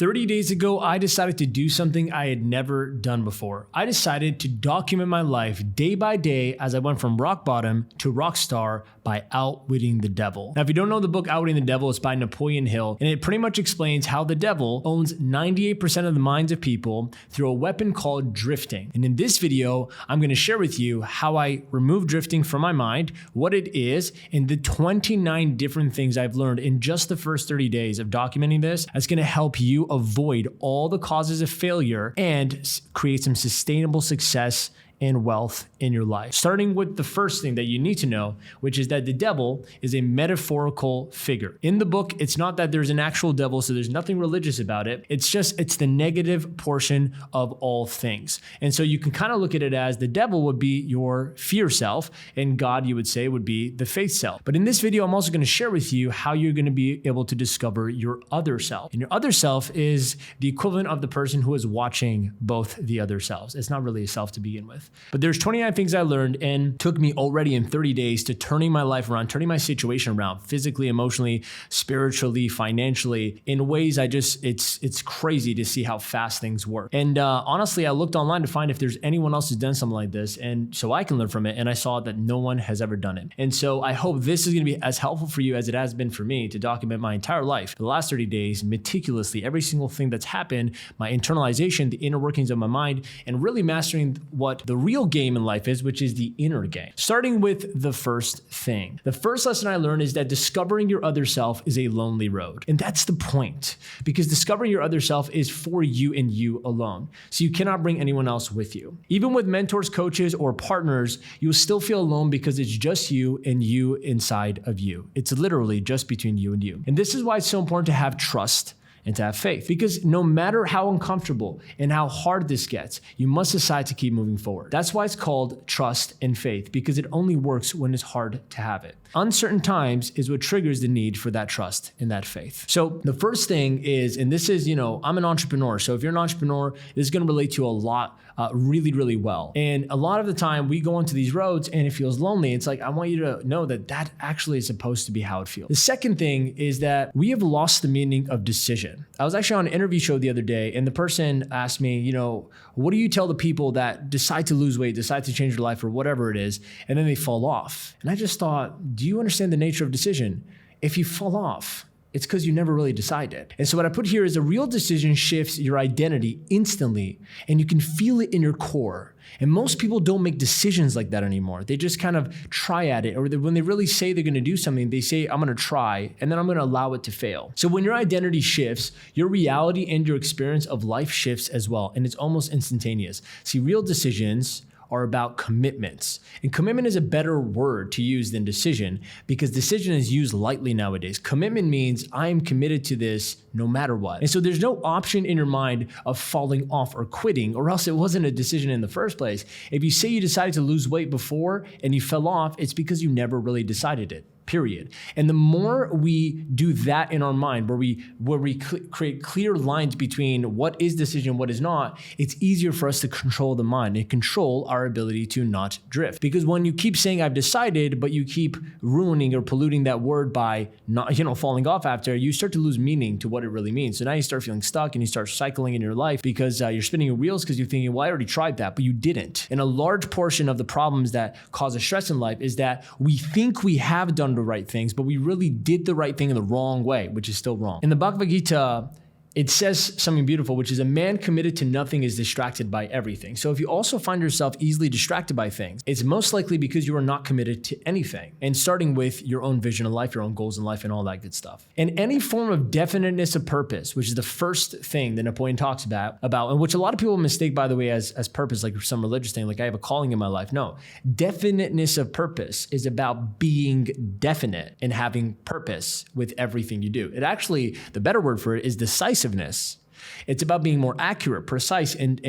30 days ago, I decided to do something I had never done before. I decided to document my life day by day as I went from rock bottom to rock star by outwitting the devil. Now, if you don't know the book Outwitting the Devil, it's by Napoleon Hill, and it pretty much explains how the devil owns 98% of the minds of people through a weapon called drifting. And in this video, I'm going to share with you how I remove drifting from my mind, what it is, and the 29 different things I've learned in just the first 30 days of documenting this. That's going to help you avoid all the causes of failure and create some sustainable success and wealth in your life. Starting with the first thing that you need to know, which is that the devil is a metaphorical figure. In the book, it's not that there's an actual devil, so there's nothing religious about it. It's the negative portion of all things. And so you can kind of look at it as the devil would be your fear self, and God, you would say, would be the faith self. But in this video, I'm also going to share with you how you're going to be able to discover your other self. And your other self is the equivalent of the person who is watching both the other selves. It's not really a self to begin with. But there's 29 things I learned and took me already in 30 days to turning my life around, turning my situation around physically, emotionally, spiritually, financially, in ways it's crazy to see how fast things work. And honestly, I looked online to find if there's anyone else who's done something like this, and so I can learn from it. And I saw that no one has ever done it. And so I hope this is going to be as helpful for you as it has been for me to document my entire life for the last 30 days meticulously, every single thing that's happened, my internalization, the inner workings of my mind, and really mastering what the real game in life is, which is the inner game. Starting with the first thing. The first lesson I learned is that discovering your other self is a lonely road. And that's the point, because discovering your other self is for you and you alone. So you cannot bring anyone else with you. Even with mentors, coaches, or partners, you'll still feel alone because it's just you and you inside of you. It's literally just between you and you. And this is why it's so important to have trust and to have faith, because no matter how uncomfortable and how hard this gets, you must decide to keep moving forward. That's why it's called trust and faith, because it only works when it's hard to have it. Uncertain times is what triggers the need for that trust and that faith. So the first thing is, and this is, I'm an entrepreneur. So if you're an entrepreneur, this is going to relate to you a lot, really, really well. And a lot of the time we go into these roads and it feels lonely. It's like, I want you to know that that actually is supposed to be how it feels. The second thing is that we have lost the meaning of decision. I was actually on an interview show the other day, and the person asked me, what do you tell the people that decide to lose weight, decide to change their life or whatever it is, and then they fall off? And I just thought, do you understand the nature of decision? If you fall off, it's because you never really decided. And so what I put here is a real decision shifts your identity instantly, and you can feel it in your core. And most people don't make decisions like that anymore. They just kind of try at it, or when they really say they're going to do something, they say, I'm going to try, and then I'm going to allow it to fail. So when your identity shifts, your reality and your experience of life shifts as well, and it's almost instantaneous. See, real decisions are about commitments. And commitment is a better word to use than decision, because decision is used lightly nowadays. Commitment means I am committed to this no matter what. And so there's no option in your mind of falling off or quitting, or else it wasn't a decision in the first place. If you say you decided to lose weight before and you fell off, it's because you never really decided it. Period. And the more we do that in our mind, where we create clear lines between what is decision, what is not, it's easier for us to control the mind and control our ability to not drift. Because when you keep saying I've decided, but you keep ruining or polluting that word by not, falling off after, you start to lose meaning to what it really means. So now you start feeling stuck and you start cycling in your life because you're spinning your wheels because you're thinking, well, I already tried that, but you didn't. And a large portion of the problems that cause us stress in life is that we think we have done the right things, but we really did the right thing in the wrong way, which is still wrong. In the Bhagavad Gita, it says something beautiful, which is a man committed to nothing is distracted by everything. So if you also find yourself easily distracted by things, it's most likely because you are not committed to anything. And starting with your own vision of life, your own goals in life, and all that good stuff. And any form of definiteness of purpose, which is the first thing that Napoleon talks about, and which a lot of people mistake, by the way, as purpose, like some religious thing, like I have a calling in my life. No, definiteness of purpose is about being definite and having purpose with everything you do. It actually, the better word for it is decisiveness. It's about being more accurate, precise, and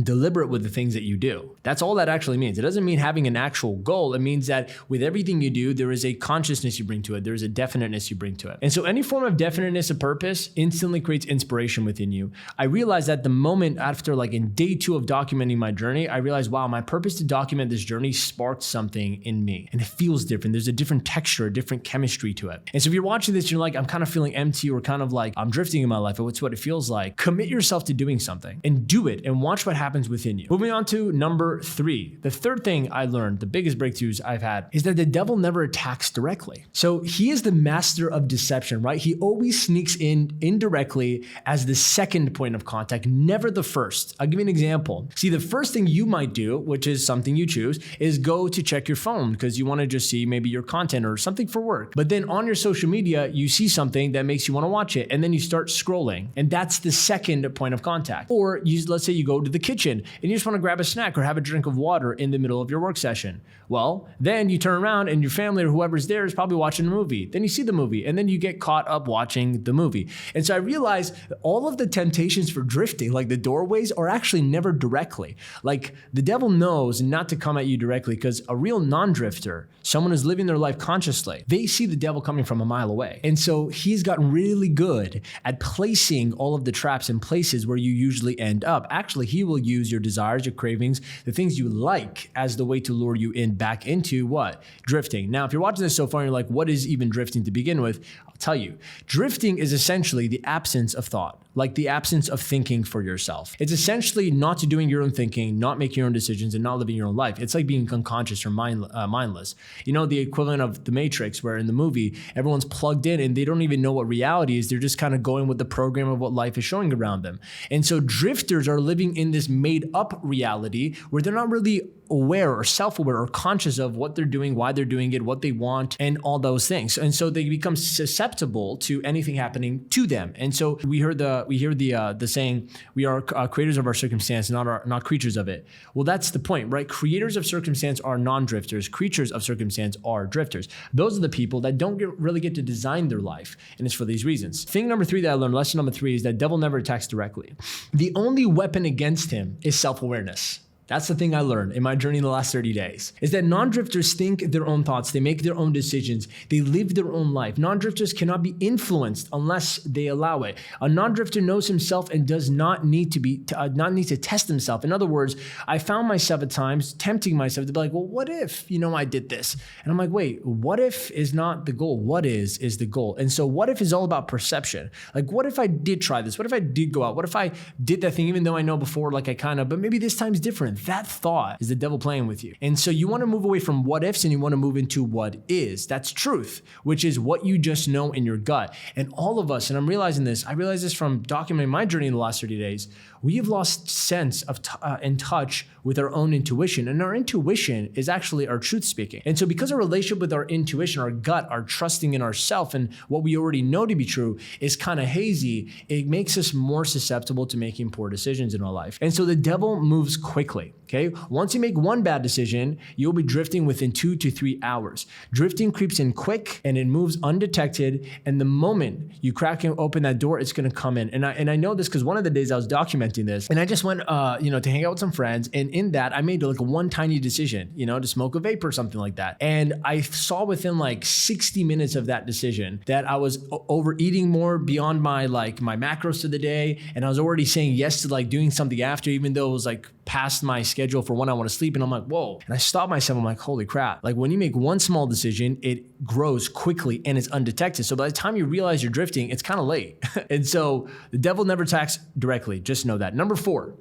deliberate with the things that you do. That's all that actually means. It doesn't mean having an actual goal. It means that with everything you do, there is a consciousness you bring to it. There is a definiteness you bring to it. And so any form of definiteness of purpose instantly creates inspiration within you. I realized that the moment after, like in day 2 of documenting my journey, I realized, wow, my purpose to document this journey sparked something in me. And it feels different. There's a different texture, a different chemistry to it. And so if you're watching this, you're like, I'm kind of feeling empty, or kind of like I'm drifting in my life. It's what it feels like, commit yourself to doing something and do it and watch what happens within you. Moving on to number 3. The third thing I learned, the biggest breakthroughs I've had, is that the devil never attacks directly. So he is the master of deception, right? He always sneaks in indirectly as the second point of contact, never the first. I'll give you an example. See, the first thing you might do, which is something you choose, is go to check your phone because you want to just see maybe your content or something for work. But then on your social media, you see something that makes you want to watch it, and then you start scrolling, and that's the second point of contact. Or let's say you go to the kitchen and you just want to grab a snack or have a drink of water in the middle of your work session. Well, then you turn around and your family or whoever's there is probably watching a movie. Then you see the movie and then you get caught up watching the movie. And so I realized all of the temptations for drifting, like the doorways, are actually never directly. Like the devil knows not to come at you directly because a real non-drifter, someone who's living their life consciously, they see the devil coming from a mile away. And so he's gotten really good at placing all of the traps in places where you usually end up. Actually, he will use your desires, your cravings, the things you like as the way to lure you in back into what? Drifting. Now, if you're watching this so far and you're like, what is even drifting to begin with? I'll tell you. Drifting is essentially the absence of thought, like the absence of thinking for yourself. It's essentially not doing your own thinking, not making your own decisions, and not living your own life. It's like being unconscious or mindless. You know, the equivalent of the Matrix, where in the movie, everyone's plugged in and they don't even know what reality is. They're just kind of going with the program of what life is showing around them. And so drifters are living in this made up reality where they're not really aware or self-aware or conscious of what they're doing, why they're doing it, what they want, and all those things. And so they become susceptible to anything happening to them. And so we hear the saying, we are creators of our circumstance, not creatures of it. Well, that's the point, right? Creators of circumstance are non-drifters. Creatures of circumstance are drifters. Those are the people that don't really get to design their life. And it's for these reasons. Thing number 3 that I learned, lesson number 3, is that devil never attacks directly. The only weapon against him is self-awareness. That's the thing I learned in my journey in the last 30 days, is that non-drifters think their own thoughts. They make their own decisions. They live their own life. Non-drifters cannot be influenced unless they allow it. A non-drifter knows himself and does not need to test himself. In other words, I found myself at times tempting myself to be like, well, what if, I did this? And I'm like, wait, what if is not the goal? What is the goal? And so what if is all about perception? Like, what if I did try this? What if I did go out? What if I did that thing, even though I know before, but maybe this time's different. That thought is the devil playing with you. And so you want to move away from what ifs and you want to move into what is. That's truth, which is what you just know in your gut. And all of us, and I'm realizing this, I realized this from documenting my journey in the last 30 days, we have lost sense of and touch with our own intuition. And our intuition is actually our truth speaking. And so because our relationship with our intuition, our gut, our trusting in ourself and what we already know to be true is kind of hazy, it makes us more susceptible to making poor decisions in our life. And so the devil moves quickly. Okay. Once you make one bad decision, you'll be drifting within 2 to 3 hours. Drifting creeps in quick and it moves undetected. And the moment you crack and open that door, it's going to come in. And I know this because one of the days I was documenting this and I just went, to hang out with some friends. And in that, I made like one tiny decision, to smoke a vape or something like that. And I saw within like 60 minutes of that decision that I was overeating more beyond my macros of the day. And I was already saying yes to like doing something after, even though it was like past my schedule for when I want to sleep. And I'm like, whoa. And I stopped myself. I'm like, holy crap. Like when you make one small decision, it grows quickly and it's undetected. So by the time you realize you're drifting, it's kind of late. And so the devil never attacks directly. Just know that. Number 4,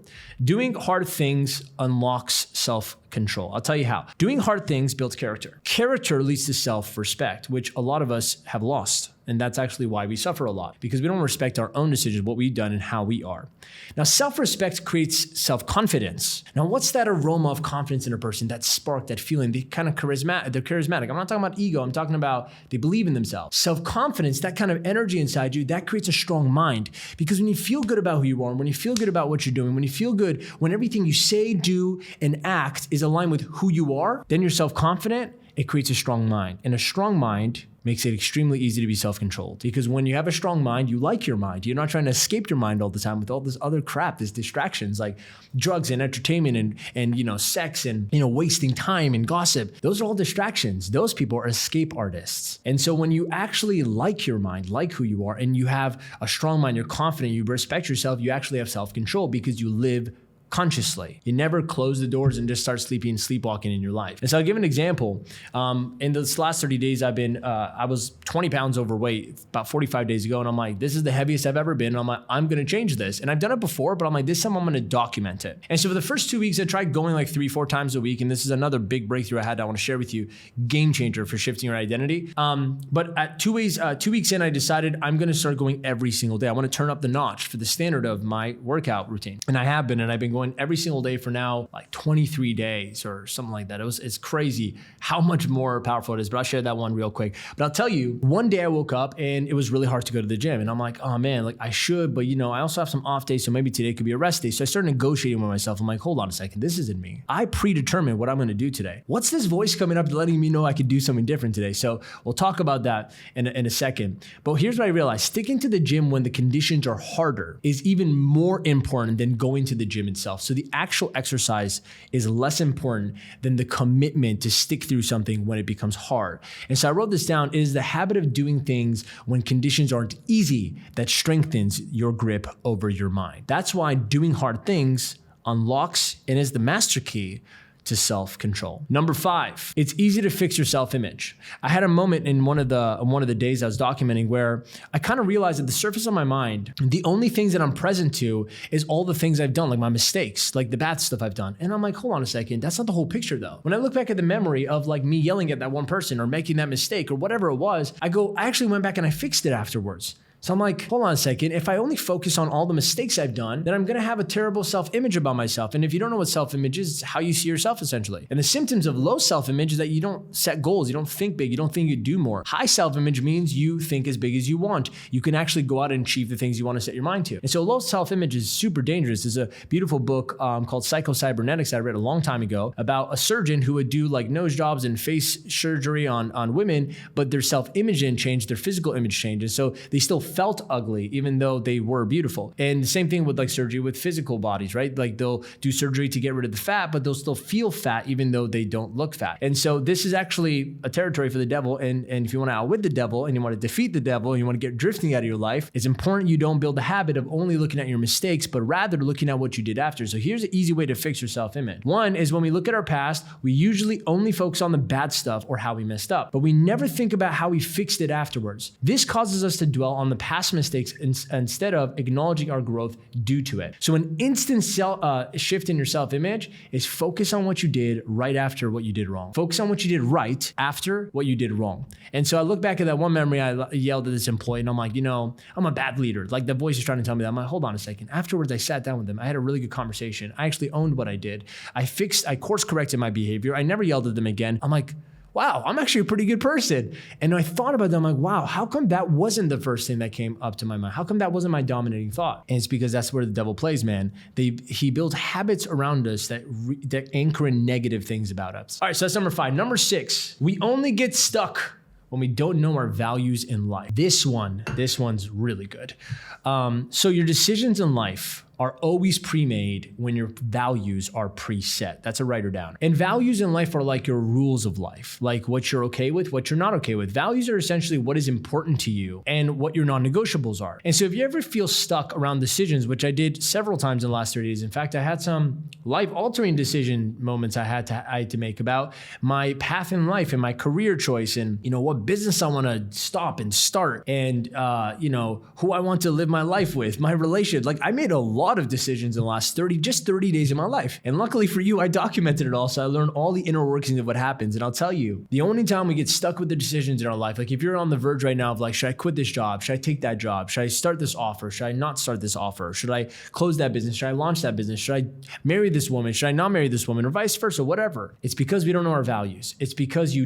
doing hard things unlocks self-control. I'll tell you how. Doing hard things builds character. Character leads to self-respect, which a lot of us have lost. And that's actually why we suffer a lot, because we don't respect our own decisions, what we've done and how we are. Now, self-respect creates self-confidence. Now, what's that aroma of confidence in a person, that spark, that feeling? They're charismatic. I'm not talking about ego. I'm talking about they believe in themselves. Self-confidence, that kind of energy inside you, that creates a strong mind. Because when you feel good about who you are, when you feel good about what you're doing, when you feel good, when everything you say, do, and act is aligned with who you are, then you're self-confident. It creates a strong mind. And a strong mind makes it extremely easy to be self-controlled, because when you have a strong mind, you like your mind. You're not trying to escape your mind all the time with all this other crap, these distractions like drugs and entertainment and sex and wasting time and gossip. Those are all distractions. Those people are escape artists. And so when you actually like your mind, like who you are, and you have a strong mind, you're confident, you respect yourself, you actually have self-control because you live consciously. You never close the doors and just start sleepwalking in your life. And so I'll give an example. In this last 30 days, I was 20 pounds overweight about 45 days ago. And I'm like, this is the heaviest I've ever been. And I'm like, I'm going to change this. And I've done it before, but I'm like, this time I'm going to document it. And so for the first 2 weeks, I tried going like 3-4 times a week. And this is another big breakthrough I want to share with you. Game changer for shifting your identity. But at 2 weeks in, I decided I'm going to start going every single day. I want to turn up the notch for the standard of my workout routine. And I have been, and I've been going every single day for now like 23 days or something like that. It's crazy how much more powerful it is, but I'll share that one real quick. But I'll tell you, one day I woke up and it was really hard to go to the gym. And I'm like, oh man, like I should, but I also have some off days. So maybe today could be a rest day. So I started negotiating with myself. I'm like, hold on a second. This isn't me. I predetermined what I'm going to do today. What's this voice coming up letting me know I could do something different today? So we'll talk about that in a second. But here's what I realized. Sticking to the gym when the conditions are harder is even more important than going to the gym itself. So the actual exercise is less important than the commitment to stick through something when it becomes hard. And so I wrote this down. It is the habit of doing things when conditions aren't easy that strengthens your grip over your mind. That's why doing hard things unlocks and is the master key to self-control. Number 5, it's easy to fix your self-image. I had a moment in one of the days I was documenting where I kind of realized at the surface of my mind, the only things that I'm present to is all the things I've done, like my mistakes, like the bad stuff I've done. And I'm like, hold on a second, that's not the whole picture though. When I look back at the memory of like me yelling at that one person or making that mistake or whatever it was, I actually went back and I fixed it afterwards. So I'm like, hold on a second. If I only focus on all the mistakes I've done, then I'm going to have a terrible self-image about myself. And if you don't know what self-image is, it's how you see yourself essentially. And the symptoms of low self-image is that you don't set goals. You don't think big. You don't think you do more. High self-image means you think as big as you want. You can actually go out and achieve the things you want to set your mind to. And so low self-image is super dangerous. There's a beautiful book called Psycho-Cybernetics that I read a long time ago about a surgeon who would do like nose jobs and face surgery on women, but their self-image didn't change, their physical image changed. And so they still felt ugly, even though they were beautiful. And the same thing with like surgery with physical bodies, right? Like they'll do surgery to get rid of the fat, but they'll still feel fat even though they don't look fat. And so this is actually a territory for the devil. And if you want to outwit the devil and you want to defeat the devil and you want to get drifting out of your life, it's important you don't build the habit of only looking at your mistakes, but rather looking at what you did after. So here's an easy way to fix your self-image. One is when we look at our past, we usually only focus on the bad stuff or how we messed up, but we never think about how we fixed it afterwards. This causes us to dwell on the past mistakes instead of acknowledging our growth due to it. So an instant shift in your self-image is focus on what you did right after what you did wrong. Focus on what you did right after what you did wrong. And so I look back at that one memory, I yelled at this employee and I'm like, I'm a bad leader. Like the voice is trying to tell me that. I'm like, hold on a second. Afterwards, I sat down with them. I had a really good conversation. I actually owned what I did. I course corrected my behavior. I never yelled at them again. I'm like, wow, I'm actually a pretty good person. And I thought about that. I'm like, wow, how come that wasn't the first thing that came up to my mind? How come that wasn't my dominating thought? And it's because that's where the devil plays, man. He builds habits around us that anchor in negative things about us. All right, so that's number 5. Number 6, we only get stuck when we don't know our values in life. This one's really good. So your decisions in life are always pre-made when your values are preset. That's a writer down. And values in life are like your rules of life, like what you're okay with, what you're not okay with. Values are essentially what is important to you and what your non-negotiables are. And so if you ever feel stuck around decisions, which I did several times in the last 30 days, in fact, I had some life-altering decision moments I had to make about my path in life and my career choice and, what business I want to stop and start and, who I want to live my life with, my relationship. Like I made a lot of decisions in the last 30 days of my life. And luckily for you, I documented it all. So I learned all the inner workings of what happens. And I'll tell you, the only time we get stuck with the decisions in our life, like if you're on the verge right now of like, should I quit this job? Should I take that job? Should I start this offer? Should I not start this offer? Should I close that business? Should I launch that business? Should I marry this woman? Should I not marry this woman? Or vice versa, whatever. It's because we don't know our values. It's because you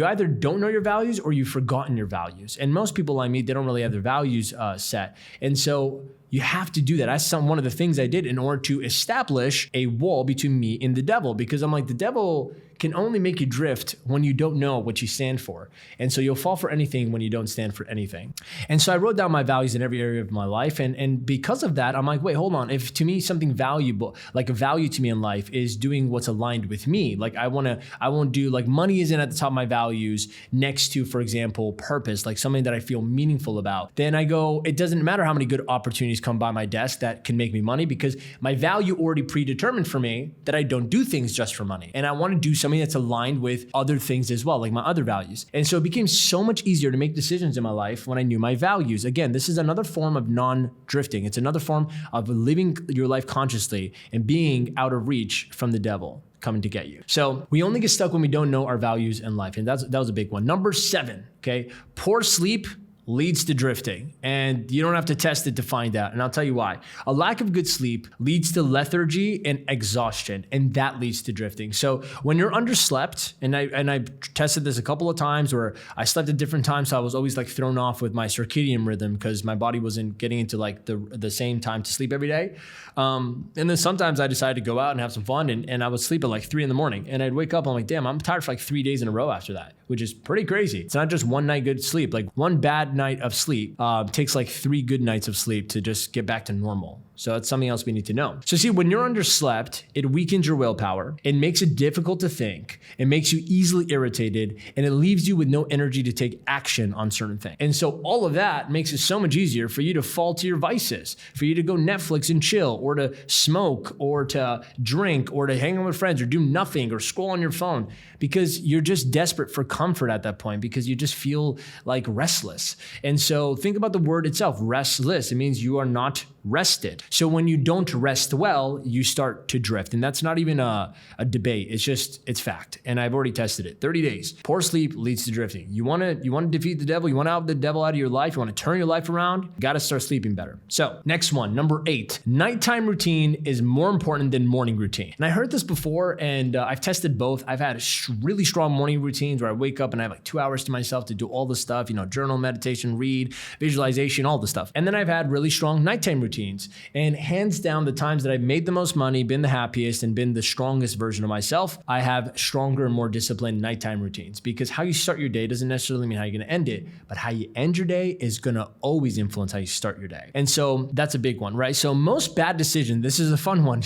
either don't know your values or you've forgotten your values. And most people I meet, they don't really have their values set. And so you have to do that. That's one of the things I did in order to establish a wall between me and the devil, because I'm like, the devil can only make you drift when you don't know what you stand for. And so you'll fall for anything when you don't stand for anything. And so I wrote down my values in every area of my life. And because of that, I'm like, wait, hold on. If to me something valuable, like a value to me in life is doing what's aligned with me, like I won't do like money isn't at the top of my values next to, for example, purpose, like something that I feel meaningful about, then I go, it doesn't matter how many good opportunities come by my desk that can make me money because my value already predetermined for me that I don't do things just for money. And I want to do something that's aligned with other things as well, like my other values. And so it became so much easier to make decisions in my life when I knew my values. Again, this is another form of non-drifting. It's another form of living your life consciously and being out of reach from the devil coming to get you. So we only get stuck when we don't know our values in life. And that was a big one. Number 7, okay? Poor sleep leads to drifting, and you don't have to test it to find out. And I'll tell you why. A lack of good sleep leads to lethargy and exhaustion, and that leads to drifting. So when you're underslept, and I tested this a couple of times where I slept at different times, so I was always like thrown off with my circadian rhythm because my body wasn't getting into like the same time to sleep every day. And then sometimes I decided to go out and have some fun, and I would sleep at like 3 a.m, and I'd wake up, I'm like, damn, I'm tired for like 3 days in a row after that, which is pretty crazy. It's not just one night good sleep. Like one bad night of sleep takes like 3 good nights of sleep to just get back to normal. So that's something else we need to know. So see, when you're underslept, it weakens your willpower. It makes it difficult to think. It makes you easily irritated, and it leaves you with no energy to take action on certain things. And so all of that makes it so much easier for you to fall to your vices, for you to go Netflix and chill, or to smoke, or to drink, or to hang out with friends, or do nothing, or scroll on your phone, because you're just desperate for comfort at that point, because you just feel like restless. And so think about the word itself, restless. It means you are not rested. So when you don't rest well, you start to drift. And that's not even a debate. It's fact. And I've already tested it. 30 days. Poor sleep leads to drifting. You want to defeat the devil. You want to out the devil out of your life. You want to turn your life around. You got to start sleeping better. So next one, number 8, nighttime routine is more important than morning routine. And I heard this before, and I've tested both. I've had really strong morning routines where I wake up and I have like 2 hours to myself to do all the stuff, journal, meditation, read, visualization, all the stuff. And then I've had really strong nighttime routines. And hands down, the times that I've made the most money, been the happiest, and been the strongest version of myself, I have stronger and more disciplined nighttime routines, because how you start your day doesn't necessarily mean how you're going to end it, but how you end your day is going to always influence how you start your day. And so that's a big one, right? So most bad decisions, this is a fun one.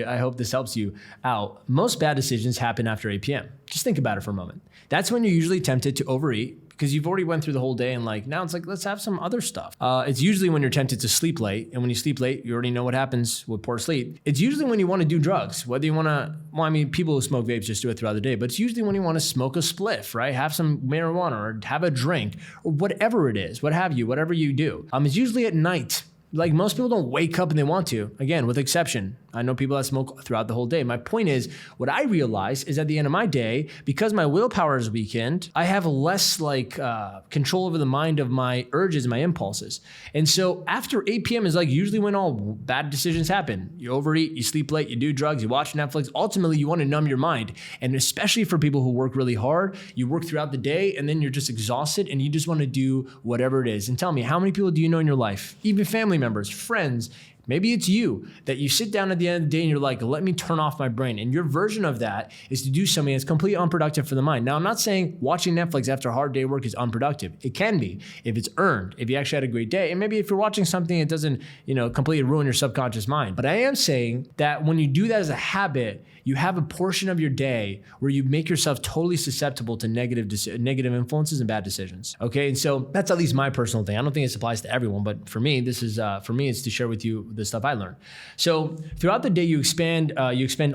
I hope this helps you out. Most bad decisions happen after 8 p.m. Just think about it for a moment. That's when you're usually tempted to overeat, because you've already went through the whole day and now it's like, let's have some other stuff. It's usually when you're tempted to sleep late, and when you sleep late, you already know what happens with poor sleep. It's usually when you want to do drugs, whether you want to, people who smoke vapes just do it throughout the day, but it's usually when you want to smoke a spliff, right? Have some marijuana or have a drink or whatever it is, whatever you do. It's usually at night. Like most people don't wake up and they want to, again, with exception. I know people that smoke throughout the whole day. My point is, what I realize is at the end of my day, because my willpower is weakened, I have less control over the mind of my urges and my impulses. And so after 8 p.m. is usually when all bad decisions happen. You overeat, you sleep late, you do drugs, you watch Netflix. Ultimately, you want to numb your mind. And especially for people who work really hard, you work throughout the day and then you're just exhausted and you just want to do whatever it is. And tell me, how many people do you know in your life, even family members, friends, maybe it's you, that you sit down at the end of the day and you're like, let me turn off my brain. And your version of that is to do something that's completely unproductive for the mind. Now, I'm not saying watching Netflix after a hard day of work is unproductive. It can be if it's earned, if you actually had a great day. And maybe if you're watching something, it doesn't, completely ruin your subconscious mind. But I am saying that when you do that as a habit, you have a portion of your day where you make yourself totally susceptible to negative influences and bad decisions. Okay, and so that's at least my personal thing. I don't think this applies to everyone, but for me, it's to share with you the stuff I learned. So throughout the day, you expend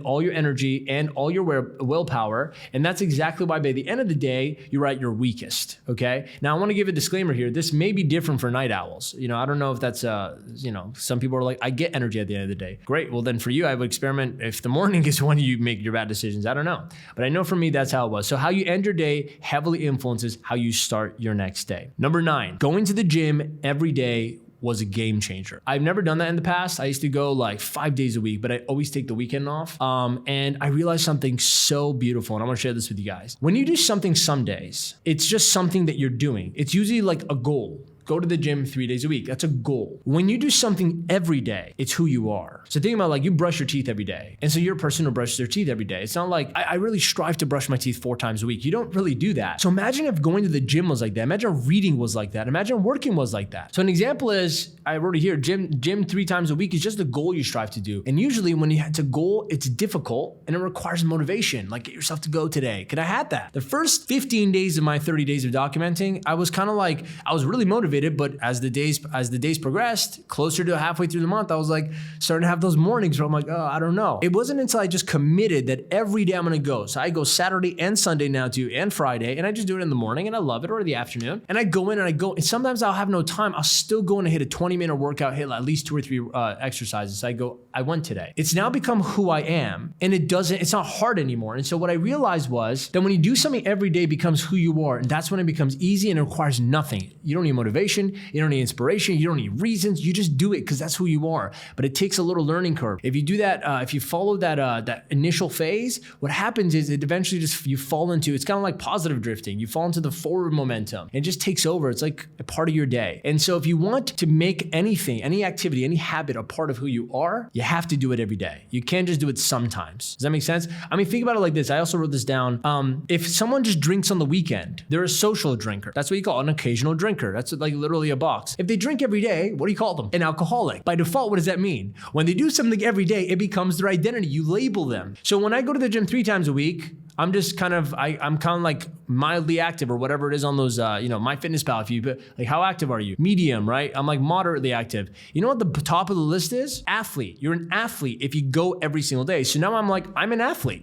all your energy and all your willpower, and that's exactly why by the end of the day, you're at your weakest. Okay. Now I want to give a disclaimer here. This may be different for night owls. I don't know if that's some people are like, I get energy at the end of the day. Great. Well, then for you, I would experiment if the morning is when you make your bad decisions. I don't know. But I know for me, that's how it was. So how you end your day heavily influences how you start your next day. Number 9, going to the gym every day was a game changer. I've never done that in the past. I used to go 5 days a week, but I always take the weekend off. And I realized something so beautiful, and I want to share this with you guys. When you do something some days, it's just something that you're doing. It's usually like a goal. Go to the gym 3 days a week. That's a goal. When you do something every day, it's who you are. So think about you brush your teeth every day. And so you're a person who brushes their teeth every day. It's not like I really strive to brush my teeth 4 times a week. You don't really do that. So imagine if going to the gym was like that. Imagine reading was like that. Imagine working was like that. So an example is, I wrote it here, gym 3 times a week is just a goal you strive to do. And usually when it's a goal, it's difficult and it requires motivation. Get yourself to go today. I had that. The first 15 days of my 30 days of documenting, I was kind of I was really motivated. motivated, but as the days progressed, closer to halfway through the month, I was like starting to have those mornings where I'm like, oh, I don't know. It wasn't until I just committed that every day I'm gonna go. So I go Saturday and Sunday now too, and Friday, and I just do it in the morning and I love it, or the afternoon. And I go in and sometimes I'll have no time. I'll still go in and hit a 20-minute workout, hit at least 2 or 3 exercises. So I went today. It's now become who I am, and it's not hard anymore. And so what I realized was that when you do something every day, it becomes who you are. And that's when it becomes easy and it requires nothing. You don't need motivation. You don't need inspiration. You don't need reasons. You just do it because that's who you are. But it takes a little learning curve. If you do that, if you follow that initial phase, what happens is it eventually you fall into, it's kind of like positive drifting. You fall into the forward momentum and it just takes over. It's like a part of your day. And so if you want to make anything, any activity, any habit a part of who you are, you have to do it every day. You can't just do it sometimes. Does that make sense? I mean, think about it like this. I also wrote this down. If someone just drinks on the weekend, they're a social drinker. That's what you call an occasional drinker. That's like literally a box. If they drink every day, what do you call them? An alcoholic. By default, what does that mean? When they do something every day, it becomes their identity. You label them. So when I go to the gym 3 times a week, I'm just kind of like mildly active or whatever it is on those, MyFitnessPal. If you put, like, how active are you? Medium, right? I'm like moderately active. You know what the top of the list is? Athlete. You're an athlete if you go every single day. So now I'm like, I'm an athlete.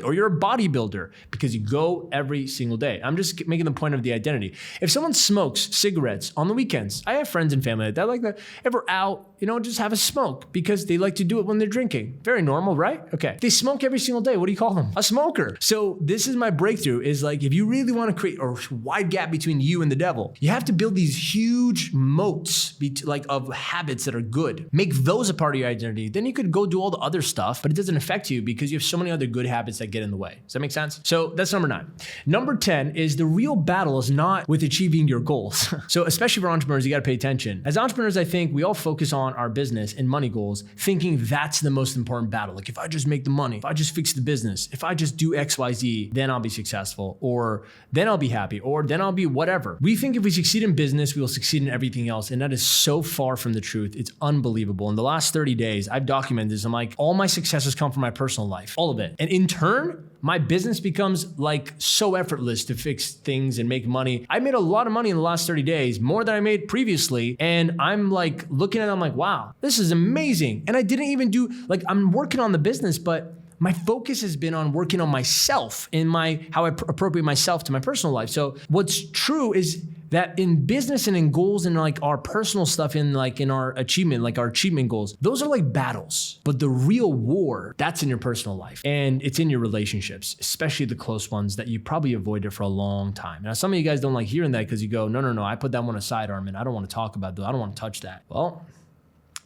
Or you're a bodybuilder because you go every single day. I'm just making the point of the identity. If someone smokes cigarettes on the weekends, I have friends and family that like that ever out, just have a smoke because they like to do it when they're drinking. Very normal, right? Okay. They smoke every single day. What do you call them? A smoker. So this is my breakthrough, is like, if you really want to create a wide gap between you and the devil, you have to build these huge moats of habits that are good. Make those a part of your identity. Then you could go do all the other stuff, but it doesn't affect you because you have so many other good habits that get in the way. Does that make sense? So that's number 9. Number 10 is the real battle is not with achieving your goals. So especially for entrepreneurs, you got to pay attention. As entrepreneurs, I think we all focus on our business and money goals, thinking that's the most important battle. Like, if I just make the money, if I just fix the business, if I just do X, Y, Z, then I'll be successful, or then I'll be happy, or then I'll be whatever. We think if we succeed in business, we will succeed in everything else. And that is so far from the truth. It's unbelievable. In the last 30 days, I've documented this. I'm like, all my successes come from my personal life, all of it. And in turn, my business becomes like so effortless to fix things and make money. I made a lot of money in the last 30 days, more than I made previously. And I'm like looking at it, I'm like, wow, this is amazing. And I didn't even I'm working on the business, but my focus has been on working on myself and how I appropriate myself to my personal life. So what's true is that in business and in goals and like our personal stuff in our achievement goals, those are like battles. But the real war, that's in your personal life and it's in your relationships, especially the close ones that you probably avoided for a long time. Now, some of you guys don't like hearing that because you go, no, I put that one aside, Armin. I don't want to talk about that. I don't want to touch that. Well,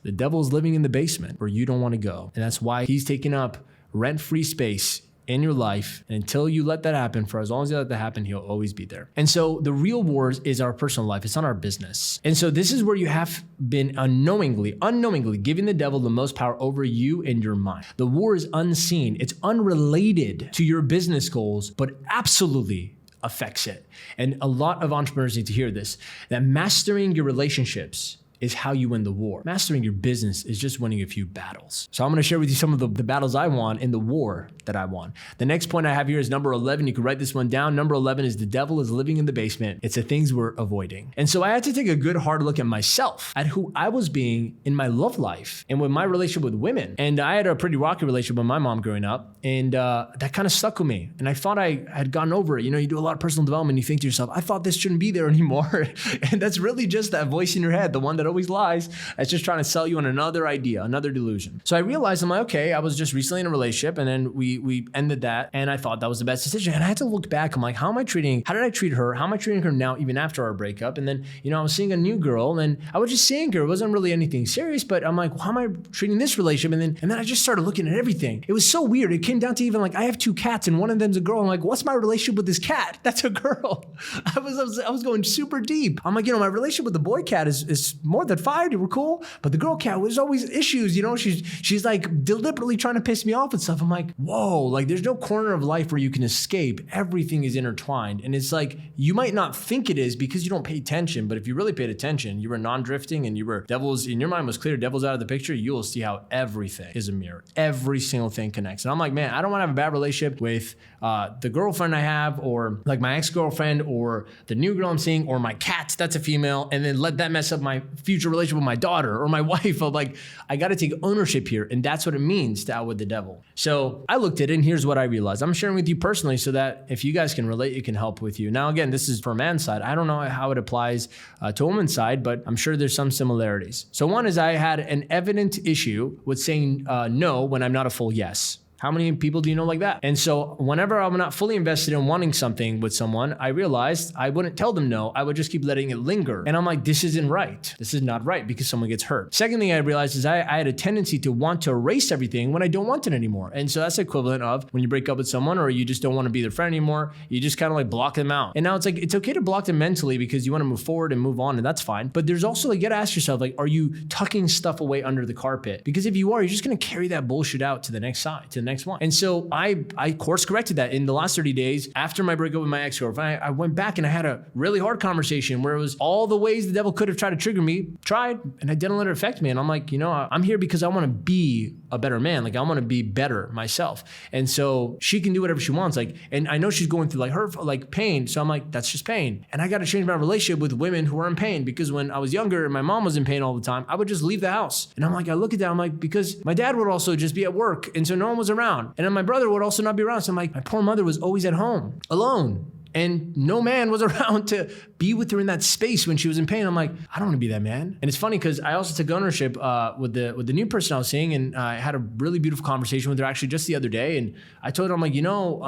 the devil's living in the basement where you don't want to go. And that's why he's taking up rent-free space in your life. And until you let that happen, for as long as you let that happen, he'll always be there. And so the real war is our personal life. It's not our business. And so this is where you have been unknowingly giving the devil the most power over you and your mind. The war is unseen. It's unrelated to your business goals, but absolutely affects it. And a lot of entrepreneurs need to hear this, that mastering your relationships is how you win the war. Mastering your business is just winning a few battles. So I'm going to share with you some of the battles I won in the war that I won. The next point I have here is number 11. You can write this one down. Number 11 is the devil is living in the basement. It's the things we're avoiding. And so I had to take a good hard look at myself, at who I was being in my love life and with my relationship with women. And I had a pretty rocky relationship with my mom growing up. And that kind of stuck with me. And I thought I had gotten over it. You do a lot of personal development. You think to yourself, I thought this shouldn't be there anymore. And that's really just that voice in your head, the one that always lies. It's just trying to sell you on another idea, another delusion. So I realized, I'm like, okay, I was just recently in a relationship and then we ended that. And I thought that was the best decision. And I had to look back. I'm like, how did I treat her? How am I treating her now, even after our breakup? And then, I was seeing a new girl and I was just seeing her. It wasn't really anything serious, but I'm like, well, how am I treating this relationship? And then I just started looking at everything. It was so weird. It came down to even like, I have 2 cats and one of them's a girl. I'm like, what's my relationship with this cat? That's a girl. I was going super deep. I'm like, my relationship with the boy cat is more more than 5. You were cool. But the girl cat was always issues. You know, she's like deliberately trying to piss me off and stuff. I'm like, whoa, like there's no corner of life where you can escape. Everything is intertwined. And it's like, you might not think it is because you don't pay attention. But if you really paid attention, you were non-drifting and you were devils, in your mind was clear, devil's out of the picture, you will see how everything is a mirror. Every single thing connects. And I'm like, man, I don't want to have a bad relationship with the girlfriend I have, or like my ex-girlfriend, or the new girl I'm seeing, or my cat that's a female, and then let that mess up my future relationship with my daughter or my wife. I'm like, I got to take ownership here. And that's what it means to outwit the devil. So I looked at it and here's what I realized. I'm sharing with you personally so that if you guys can relate, it can help with you. Now, again, this is for a man's side. I don't know how it applies to a woman's side, but I'm sure there's some similarities. So one is I had an evident issue with saying no when I'm not a full yes. How many people do you know like that? And so whenever I'm not fully invested in wanting something with someone, I realized I wouldn't tell them no. I would just keep letting it linger. And I'm like, this isn't right. This is not right because someone gets hurt. Second thing I realized is I had a tendency to want to erase everything when I don't want it anymore. And so that's equivalent of when you break up with someone or you just don't want to be their friend anymore, you just kind of like block them out. And now it's like, it's okay to block them mentally because you want to move forward and move on, and that's fine. But there's also like, you gotta ask yourself, like, are you tucking stuff away under the carpet? Because if you are, you're just going to carry that bullshit out to the next side, to the next one. And so I course corrected that in the last 30 days after my breakup with my ex-girlfriend. I went back and I had a really hard conversation where it was all the ways the devil could have tried to trigger me, and I didn't let it affect me. And I'm like, you know, I'm here because I want to be a better man. Like I want to be better myself. And so she can do whatever she wants. Like, and I know she's going through like her like pain. So I'm like, that's just pain. And I got to change my relationship with women who are in pain, because when I was younger and my mom was in pain all the time, I would just leave the house. And I'm like, I look at that, I'm like, because my dad would also just be at work. And so no one was around. And then my brother would also not be around. So I'm like, my poor mother was always at home alone. And no man was around to be with her in that space when she was in pain. I'm like, I don't want to be that man. And it's funny because I also took ownership with the new person I was seeing, and I had a really beautiful conversation with her actually just the other day. And I told her, I'm like, you know,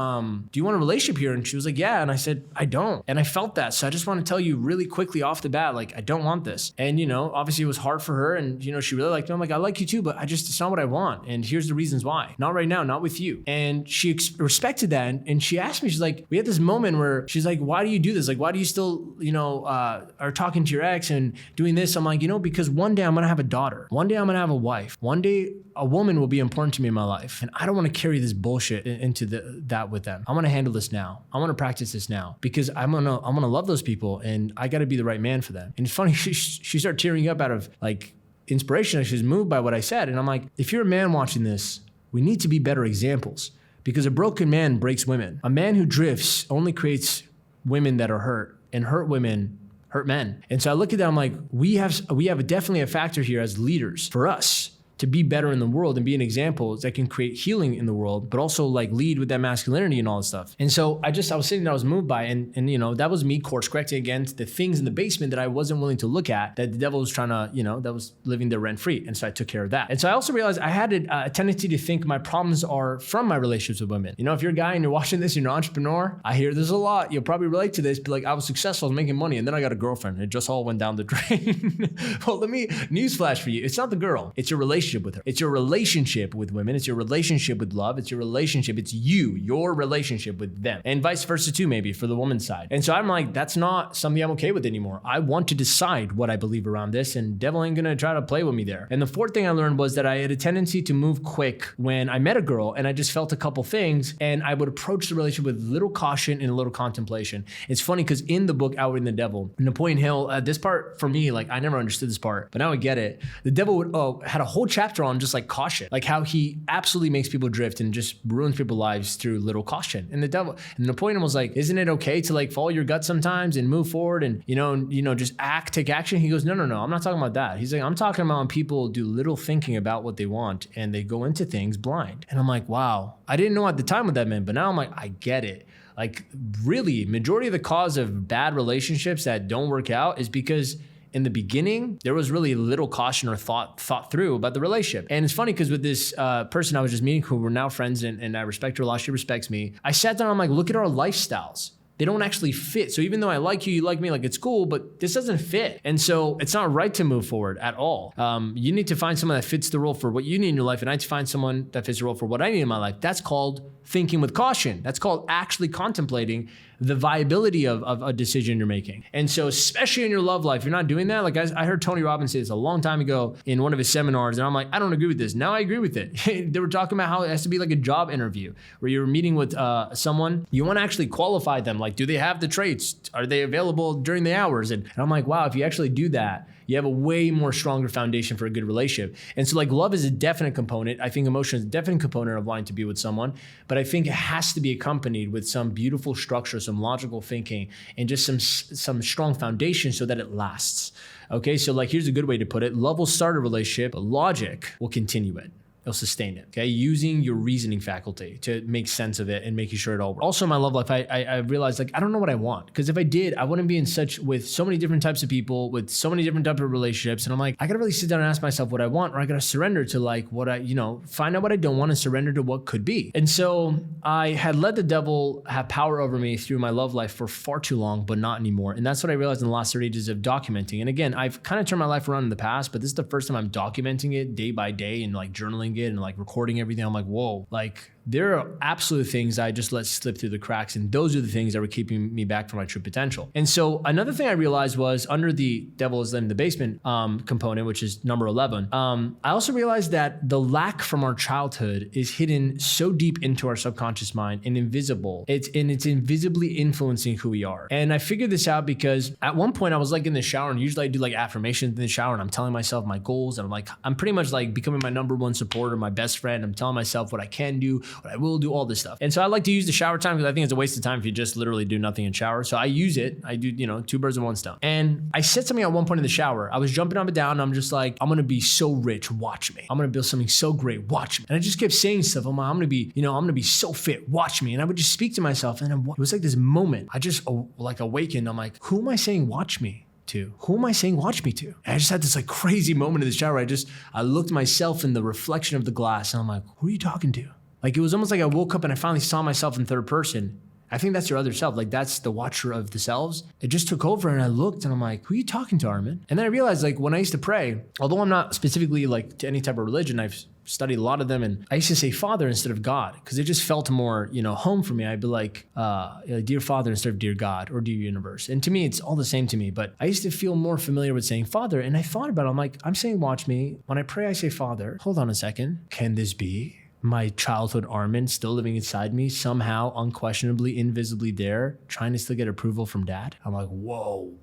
do you want a relationship here? And she was like, yeah. And I said, I don't. And I felt that. So I just want to tell you really quickly off the bat, like, I don't want this. And, you know, obviously it was hard for her. And, you know, she really liked me. I'm like, I like you too, but it's not what I want. And here's the reasons why. Not right now, not with you. And she respected that. And she asked me, she's like, we had this moment where she's like, why do you do this? Like, why do you still, you know, are talking to your ex and doing this? I'm like, you know, because one day I'm going to have a daughter. One day I'm going to have a wife. One day a woman will be important to me in my life. And I don't want to carry this bullshit into that with them. I want to handle this now. I want to practice this now because I'm going to love those people, and I got to be the right man for them. And it's funny, she started tearing up out of like inspiration. She was moved by what I said. And I'm like, if you're a man watching this, we need to be better examples, because a broken man breaks women. A man who drifts only creates women that are hurt, and hurt women hurt men. And so I look at that, I'm like, we have definitely a factor here as leaders for us to be better in the world and be an example that can create healing in the world, but also like lead with that masculinity and all this stuff. And so I was sitting there, I was moved by it, and you know, that was me course correcting against the things in the basement that I wasn't willing to look at, that the devil was trying to, you know, that was living there rent free. And so I took care of that. And so I also realized I had a tendency to think my problems are from my relationships with women. You know, if you're a guy and you're watching this, you're an entrepreneur, I hear this a lot. You'll probably relate to this, but like, I was successful, I was making money, and then I got a girlfriend, and it just all went down the drain. Well, let me newsflash for you. It's not the girl, it's your relationship with her. It's your relationship with women. It's your relationship with love. It's your relationship. It's your relationship with them, and vice versa too, maybe for the woman's side. And so I'm like, that's not something I'm okay with anymore. I want to decide what I believe around this, and devil ain't gonna try to play with me there. And the fourth thing I learned was that I had a tendency to move quick when I met a girl, and I just felt a couple things, and I would approach the relationship with little caution and a little contemplation. It's funny because in the book Outwitting the Devil, Napoleon Hill, this part for me, like I never understood this part, but now I get it. The devil had a whole chapter on just like caution, like how he absolutely makes people drift and just ruins people's lives through little caution. And the devil, and Napoleon was like, isn't it okay to like follow your gut sometimes and move forward and, you know, just take action? He goes, no, I'm not talking about that. He's like, I'm talking about when people do little thinking about what they want and they go into things blind. And I'm like, wow, I didn't know at the time what that meant, but now I'm like, I get it. Like really, majority of the cause of bad relationships that don't work out is because in the beginning, there was really little caution or thought through about the relationship. And it's funny because with this person I was just meeting, who we're now friends, and I respect her a lot, she respects me. I sat down, I'm like, look at our lifestyles. They don't actually fit. So even though I like you, you like me, like it's cool, but this doesn't fit. And so it's not right to move forward at all. You need to find someone that fits the role for what you need in your life. And I need to find someone that fits the role for what I need in my life. That's called thinking with caution. That's called actually contemplating the viability of a decision you're making. And so especially in your love life, you're not doing that. Like I heard Tony Robbins say this a long time ago in one of his seminars, and I'm like, I don't agree with this. Now I agree with it. They were talking about how it has to be like a job interview where you're meeting with someone. You want to actually qualify them. Like, do they have the traits? Are they available during the hours? And I'm like, wow, if you actually do that, you have a way more stronger foundation for a good relationship. And so like love is a definite component. I think emotion is a definite component of wanting to be with someone, but I think it has to be accompanied with some beautiful structure, some logical thinking, and just some strong foundation so that it lasts. Okay, so like here's a good way to put it. Love will start a relationship, but logic will continue it. It'll sustain it, okay? Using your reasoning faculty to make sense of it and making sure it all works. Also in my love life, I realized like, I don't know what I want. Because if I did, I wouldn't be with so many different types of people, with so many different types of relationships. And I'm like, I gotta really sit down and ask myself what I want, or I gotta surrender to like what find out what I don't want and surrender to what could be. And so I had let the devil have power over me through my love life for far too long, but not anymore. And that's what I realized in the last 30 days of documenting. And again, I've kind of turned my life around in the past, but this is the first time I'm documenting it day by day and like journaling it and like recording everything. I'm like, whoa, like there are absolute things I just let slip through the cracks. And those are the things that were keeping me back from my true potential. And so another thing I realized was under the devil is in the basement component, which is number 11, I also realized that the lack from our childhood is hidden so deep into our subconscious mind and invisible. It's invisibly influencing who we are. And I figured this out because at one point I was like in the shower, and usually I do like affirmations in the shower, and I'm telling myself my goals, and I'm pretty much like becoming my number one supporter, my best friend. I'm telling myself what I can do, what I will do, all this stuff. And so I like to use the shower time because I think it's a waste of time if you just literally do nothing in shower. So I use it. I do, two birds with one stone. And I said something at one point in the shower. I was jumping up and down, and I'm just like, I'm going to be so rich. Watch me. I'm going to build something so great. Watch me. And I just kept saying stuff. I'm going to be, I'm going to be so fit. Watch me. And I would just speak to myself. And it was like this moment. I just like awakened. I'm like, who am I saying watch me to? Who am I saying watch me to? And I just had this like crazy moment in the shower. I looked myself in the reflection of the glass, and I'm like, who are you talking to? Like it was almost like I woke up and I finally saw myself in third person. I think that's your other self. Like that's the watcher of the selves. It just took over, and I looked and I'm like, who are you talking to, Armin? And then I realized like when I used to pray, although I'm not specifically like to any type of religion, I've studied a lot of them, and I used to say Father instead of God because it just felt more, home for me. I'd be like, dear Father instead of dear God or dear universe. And to me, it's all the same to me, but I used to feel more familiar with saying Father. And I thought about it. I'm like, I'm saying watch me. When I pray, I say Father. Hold on a second. Can this be my childhood Armin still living inside me, somehow unquestionably, invisibly there, trying to still get approval from dad? I'm like, whoa.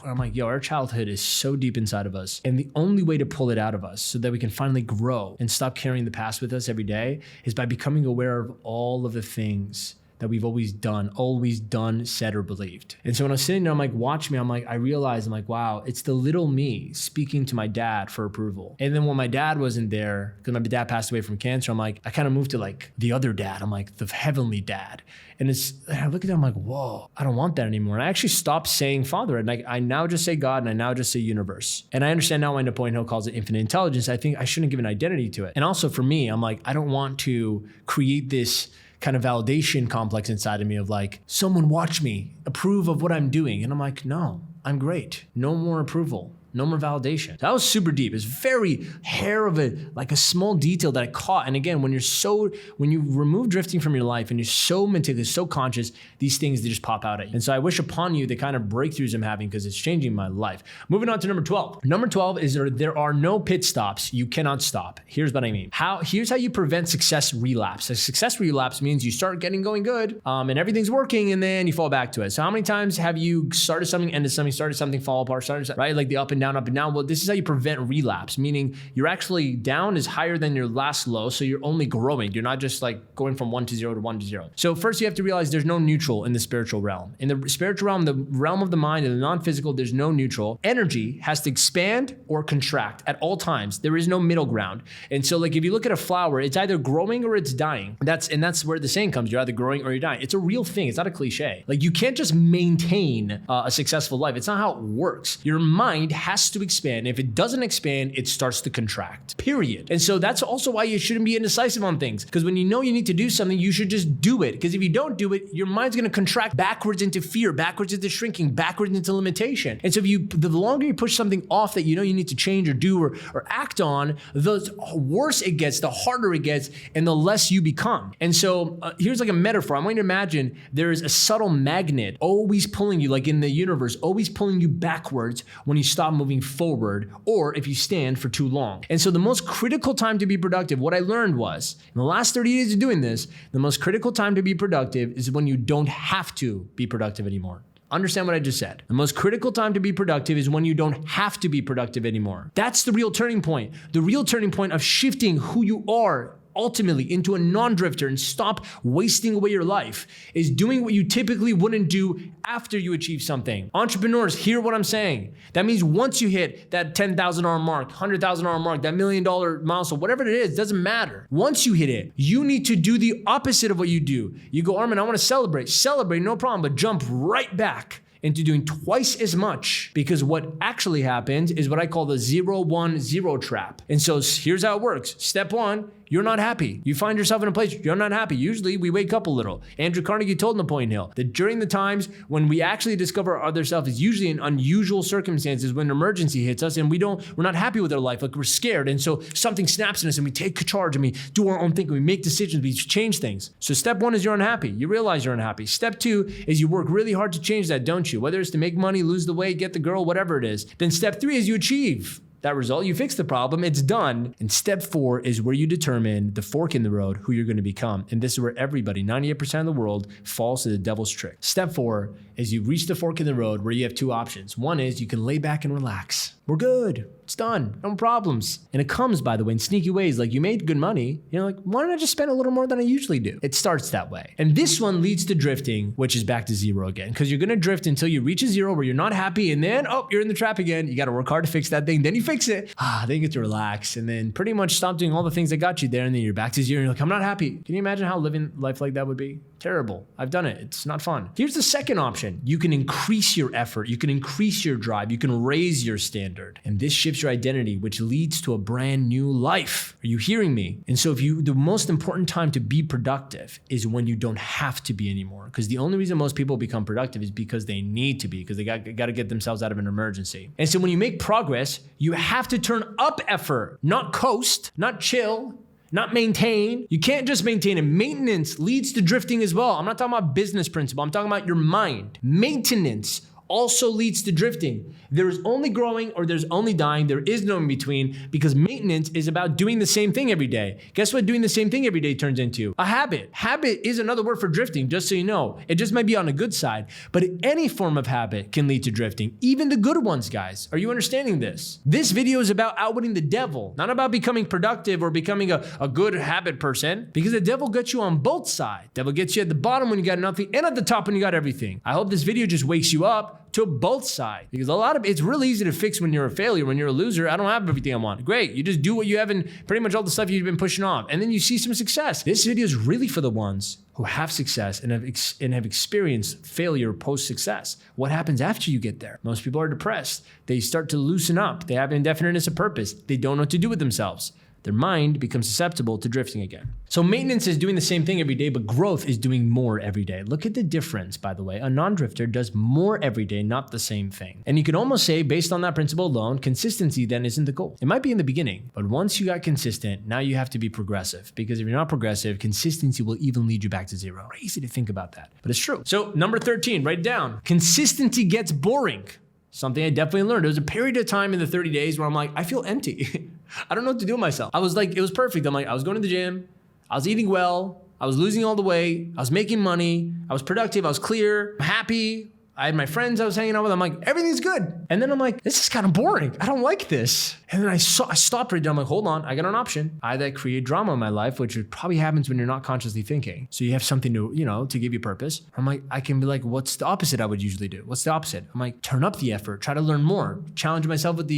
I'm like, yo, our childhood is so deep inside of us. And the only way to pull it out of us so that we can finally grow and stop carrying the past with us every day is by becoming aware of all of the things that we've always done, said, or believed. And so when I was sitting there, I'm like, watch me. I realized, wow, it's the little me speaking to my dad for approval. And then when my dad wasn't there, because my dad passed away from cancer, I kind of moved to like the other dad. I'm like the heavenly dad. And I look at that, I'm like, whoa, I don't want that anymore. And I actually stopped saying Father. And I now just say God, and I now just say universe. And I understand now when Napoleon Hill calls it infinite intelligence, I think I shouldn't give an identity to it. And also for me, I'm like, I don't want to create this kind of validation complex inside of me of like, someone watch me, approve of what I'm doing. And I'm like, no, I'm great. No more approval. No more validation. That was super deep. It's very hair of like a small detail that I caught. And again, when you remove drifting from your life and you're so meticulous, so conscious, these things, they just pop out at you. And so I wish upon you the kind of breakthroughs I'm having because it's changing my life. Moving on to number 12. Number 12 is there are no pit stops. You cannot stop. Here's what I mean. Here's how you prevent success relapse. A success relapse means you start getting going good and everything's working and then you fall back to it. So how many times have you started something, ended something, started something, fall apart, right? Like the up and down. Well, this is how you prevent relapse, meaning you're actually down is higher than your last low. So you're only growing. You're not just like going from 1 to 0 to 1 to 0. So first you have to realize there's no neutral in the spiritual realm. In the spiritual realm, the realm of the mind and the non-physical, there's no neutral. Energy has to expand or contract at all times. There is no middle ground. And so like if you look at a flower, it's either growing or it's dying. That's where the saying comes. You're either growing or you're dying. It's a real thing. It's not a cliche. Like you can't just maintain a successful life. It's not how it works. Your mind has has to expand. If it doesn't expand, it starts to contract, period. And so that's also why you shouldn't be indecisive on things, because when you know you need to do something, you should just do it. Because if you don't do it, your mind's gonna contract backwards into fear, backwards into shrinking, backwards into limitation. And so the longer you push something off that you know you need to change or do or act on, the worse it gets, the harder it gets, and the less you become. And so here's like a metaphor. I want you to imagine there is a subtle magnet always pulling you, like in the universe, always pulling you backwards when you stop moving forward, or if you stand for too long. And so the most critical time to be productive, what I learned was, in the last 30 days of doing this, the most critical time to be productive is when you don't have to be productive anymore. Understand what I just said. The most critical time to be productive is when you don't have to be productive anymore. That's the real turning point. The real turning point of shifting who you are ultimately into a non-drifter and stop wasting away your life is doing what you typically wouldn't do after you achieve something. Entrepreneurs, hear what I'm saying. That means once you hit that $10,000 mark, $100,000 mark, that $1 million milestone, whatever it is, doesn't matter. Once you hit it, you need to do the opposite of what you do. You go, Armin, I want to celebrate. Celebrate, no problem, but jump right back into doing twice as much, because what actually happens is what I call the 0-1-0 trap. And so here's how it works. Step one, you're not happy. You find yourself in a place you're not happy. Usually we wake up a little. Andrew Carnegie told Napoleon Hill that during the times when we actually discover our other self is usually in unusual circumstances, when an emergency hits us and we're not happy with our life, like we're scared. And so something snaps in us and we take charge and we do our own thing, and we make decisions, we change things. So step one is you're unhappy. You realize you're unhappy. Step two is you work really hard to change that, don't you? Whether it's to make money, lose the weight, get the girl, whatever it is. Then step three is you achieve that result. You fix the problem, it's done. And step four is where you determine the fork in the road, who you're going to become. And this is where everybody, 98% of the world, falls to the devil's trick. Step four is you reach the fork in the road where you have two options. One is you can lay back and relax. We're good. It's done. No problems. And it comes, by the way, in sneaky ways. Like, you made good money. You're like, why don't I just spend a little more than I usually do? It starts that way. And this one leads to drifting, which is back to zero again. Because you're going to drift until you reach a zero where you're not happy. And then, you're in the trap again. You got to work hard to fix that thing. Then you fix it. Then you get to relax. And then pretty much stop doing all the things that got you there. And then you're back to zero. And you're like, I'm not happy. Can you imagine how living life like that would be? Terrible. I've done it. It's not fun. Here's the second option. You can increase your effort. You can increase your drive. You can raise your standard. And this shifts your identity, which leads to a brand new life. Are you hearing me? And so the most important time to be productive is when you don't have to be anymore. Because the only reason most people become productive is because they need to be, because they got to get themselves out of an emergency. And so when you make progress, you have to turn up effort, not coast, not chill, not maintain. You can't just maintain it. Maintenance leads to drifting as well. I'm not talking about business principle. I'm talking about your mind. Maintenance also leads to drifting. There is only growing or there's only dying. There is no in between, because maintenance is about doing the same thing every day. Guess what doing the same thing every day turns into? A habit. Habit is another word for drifting, just so you know. It just might be on the good side, but any form of habit can lead to drifting, even the good ones, guys. Are you understanding this? This video is about outwitting the devil, not about becoming productive or becoming a good habit person, because the devil gets you on both sides. Devil gets you at the bottom when you got nothing and at the top when you got everything. I hope this video just wakes you up to both sides, because it's really easy to fix when you're a failure, when you're a loser. I don't have everything I want. Great. You just do what you have and pretty much all the stuff you've been pushing off. And then you see some success. This video is really for the ones who have success and have experienced failure post-success. What happens after you get there? Most people are depressed. They start to loosen up. They have indefiniteness of purpose. They don't know what to do with themselves. Their mind becomes susceptible to drifting again. So maintenance is doing the same thing every day, but growth is doing more every day. Look at the difference, by the way. A non-drifter does more every day, not the same thing. And you can almost say, based on that principle alone, consistency then isn't the goal. It might be in the beginning, but once you got consistent, now you have to be progressive. Because if you're not progressive, consistency will even lead you back to zero. Crazy to think about that, but it's true. So number 13, write it down. Consistency gets boring. Something I definitely learned. There was a period of time in the 30 days where I'm like, I feel empty. I don't know what to do with myself. I was like, it was perfect. I'm like, I was going to the gym. I was eating well. I was losing all the weight. I was making money. I was productive. I was clear. I'm happy. I had my friends I was hanging out with. I'm like, everything's good. And then I'm like, this is kind of boring. I don't like this. And then I stopped right there. I'm like, hold on, I got an option. I either create drama in my life, which probably happens when you're not consciously thinking. So you have something to give you purpose. I'm like, I can be like, what's the opposite I would usually do? What's the opposite? I'm like, turn up the effort, try to learn more, challenge myself with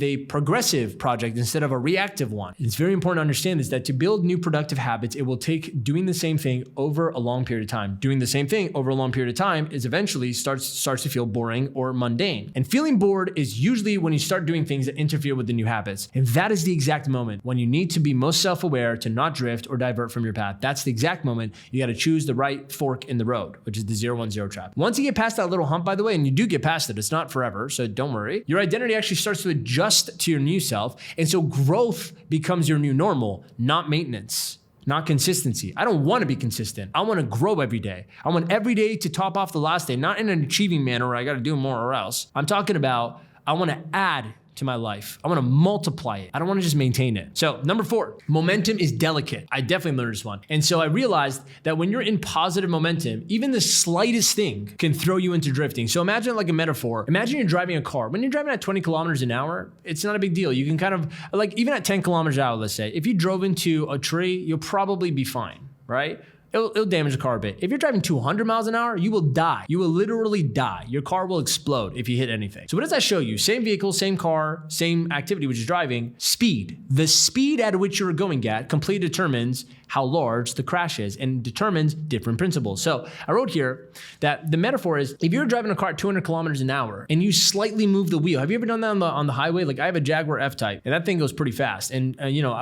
a progressive project instead of a reactive one. It's very important to understand this, that to build new productive habits, it will take doing the same thing over a long period of time. Doing the same thing over a long period of time is eventually start starts to feel boring or mundane. And feeling bored is usually when you start doing things that interfere with the new habits. And that is the exact moment when you need to be most self-aware to not drift or divert from your path. That's the exact moment you got to choose the right fork in the road, which is the 0-1-0 trap. Once you get past that little hump, by the way, and you do get past it, it's not forever, so don't worry, your identity actually starts to adjust to your new self. And so growth becomes your new normal, not maintenance. Not consistency. I don't want to be consistent. I want to grow every day. I want every day to top off the last day, not in an achieving manner where I got to do more or else. I'm talking about I want to add to my life. I want to multiply it. I don't want to just maintain it. So number 4, momentum is delicate. I definitely learned this one. And so I realized that when you're in positive momentum, even the slightest thing can throw you into drifting. So imagine like a metaphor. Imagine you're driving a car. When you're driving at 20 kilometers an hour, it's not a big deal. You can kind of like, even at 10 kilometers an hour, let's say, if you drove into a tree, you'll probably be fine, right? It'll damage the car a bit. If you're driving 200 miles an hour, you will die. You will literally die. Your car will explode if you hit anything. So what does that show you? Same vehicle, same car, same activity, which is driving. Speed. The speed at which you're going at completely determines how large the crash is and determines different principles. So I wrote here that the metaphor is if you're driving a car at 200 kilometers an hour and you slightly move the wheel. Have you ever done that on the highway? Like I have a Jaguar F-Type and that thing goes pretty fast. And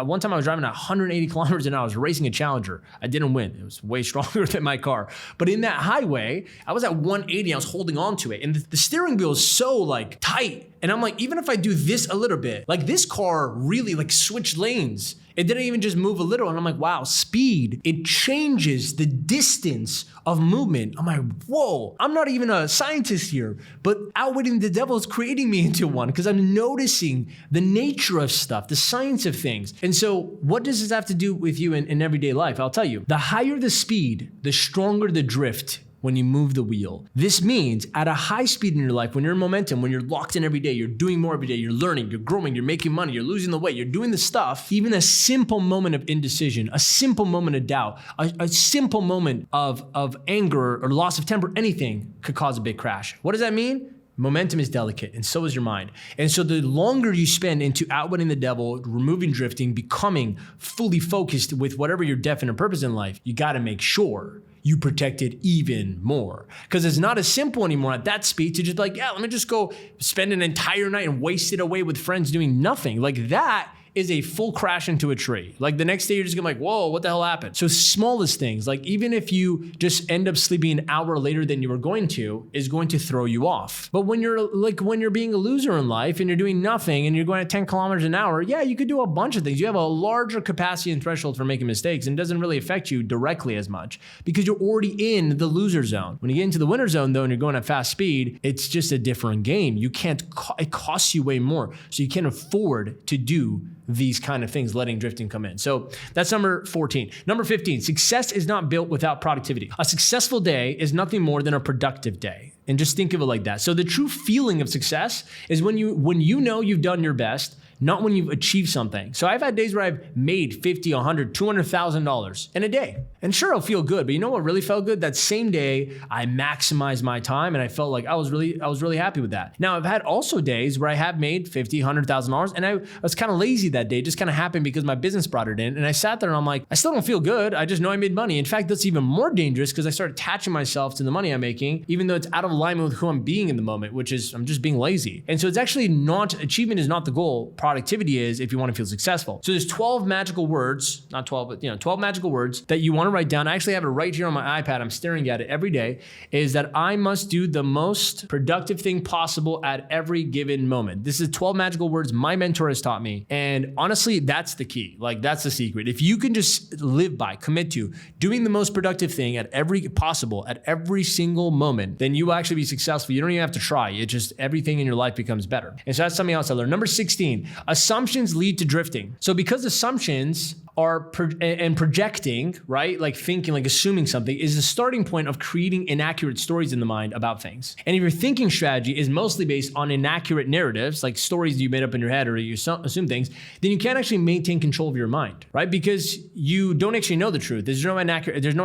one time I was driving at 180 kilometers an hour. I was racing a Challenger. I didn't win. It was way stronger than my car. But in that highway, I was at 180. I was holding on to it. And the steering wheel is so like tight. And I'm like, even if I do this a little bit, like this car really like switched lanes. It didn't even just move a little. And I'm like, wow, speed, it changes the distance of movement. I'm like, whoa, I'm not even a scientist here, but Outwitting the Devil is creating me into one because I'm noticing the nature of stuff, the science of things. And so what does this have to do with you in everyday life? I'll tell you, the higher the speed, the stronger the drift when you move the wheel. This means at a high speed in your life, when you're in momentum, when you're locked in every day, you're doing more every day, you're learning, you're growing, you're making money, you're losing the weight, you're doing the stuff, even a simple moment of indecision, a simple moment of doubt, a simple moment of anger or loss of temper, anything could cause a big crash. What does that mean? Momentum is delicate, and so is your mind. And so the longer you spend into outwitting the devil, removing drifting, becoming fully focused with whatever your definite purpose in life, you gotta make sure you protect it even more. Because it's not as simple anymore at that speed to just be like, yeah, let me just go spend an entire night and waste it away with friends doing nothing. Like that is a full crash into a tree. Like the next day you're just gonna be like, whoa, what the hell happened? So smallest things, like even if you just end up sleeping an hour later than you were going to, is going to throw you off. But when you're being a loser in life and you're doing nothing and you're going at 10 kilometers an hour, yeah, you could do a bunch of things. You have a larger capacity and threshold for making mistakes and it doesn't really affect you directly as much because you're already in the loser zone. When you get into the winner zone though, and you're going at fast speed, it's just a different game. It costs you way more. So you can't afford to do these kind of things, letting drifting come in. So that's number 14. Number 15, success is not built without productivity. A successful day is nothing more than a productive day. And just think of it like that. So the true feeling of success is when you know you've done your best, not when you've achieved something. So I've had days where I've made $50, $100, $200,000 in a day. And sure, it'll feel good, but you know what really felt good? That same day, I maximized my time and I felt like I was really happy with that. Now, I've had also days where I have made $50, $100,000 and I was kind of lazy that day. It just kind of happened because my business brought it in. And I sat there and I'm like, I still don't feel good. I just know I made money. In fact, that's even more dangerous because I start attaching myself to the money I'm making, even though it's out of alignment with who I'm being in the moment, which is I'm just being lazy. And so it's actually not, achievement is not the goal. Productivity is if you want to feel successful. So there's 12 magical words, not 12, but 12 magical words that you want to write down. I actually have it right here on my iPad. I'm staring at it every day, is that I must do the most productive thing possible at every given moment. This is 12 magical words my mentor has taught me. And honestly, that's the key. Like that's the secret. If you can just live by, commit to doing the most productive thing at every single moment, then you will actually be successful. You don't even have to try. It just, everything in your life becomes better. And so that's something else I learned. Number 16, assumptions lead to drifting. So because assumptions are projecting, right? Like thinking, like assuming something is the starting point of creating inaccurate stories in the mind about things. And if your thinking strategy is mostly based on inaccurate narratives, like stories you made up in your head or you assume things, then you can't actually maintain control of your mind, right? Because you don't actually know the truth. There's no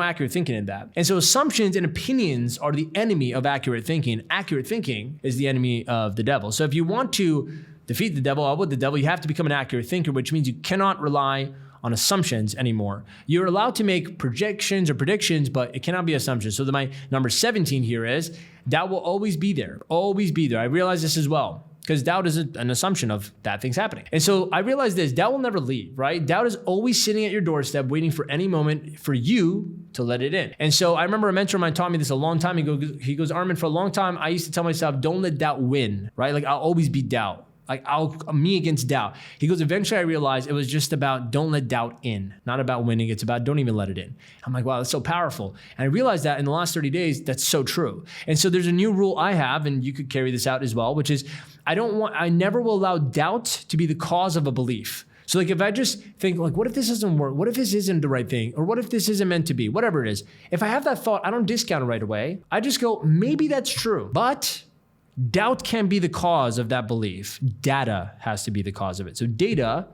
accurate thinking in that. And so assumptions and opinions are the enemy of accurate thinking. Accurate thinking is the enemy of the devil. So if you want to defeat the devil, outwit the devil, you have to become an accurate thinker, which means you cannot rely on assumptions anymore. You're allowed to make projections or predictions, but it cannot be assumptions. So my number 17 here is doubt will always be there, always be there. I realize this as well, because doubt is an assumption of that thing's happening. And so I realized this, doubt will never leave, right? Doubt is always sitting at your doorstep waiting for any moment for you to let it in. And so I remember a mentor of mine taught me this a long time ago. He goes, Armin, for a long time, I used to tell myself, don't let doubt win, right? Like I'll always be doubt. Like me against doubt. He goes, eventually I realized it was just about don't let doubt in, not about winning. It's about don't even let it in. I'm like, wow, that's so powerful. And I realized that in the last 30 days, that's so true. And so there's a new rule I have, and you could carry this out as well, which is I never will allow doubt to be the cause of a belief. So like if I just think like, what if this doesn't work? What if this isn't the right thing? Or what if this isn't meant to be? Whatever it is. If I have that thought, I don't discount it right away. I just go, maybe that's true, but doubt can be the cause of that belief. Data has to be the cause of it. So data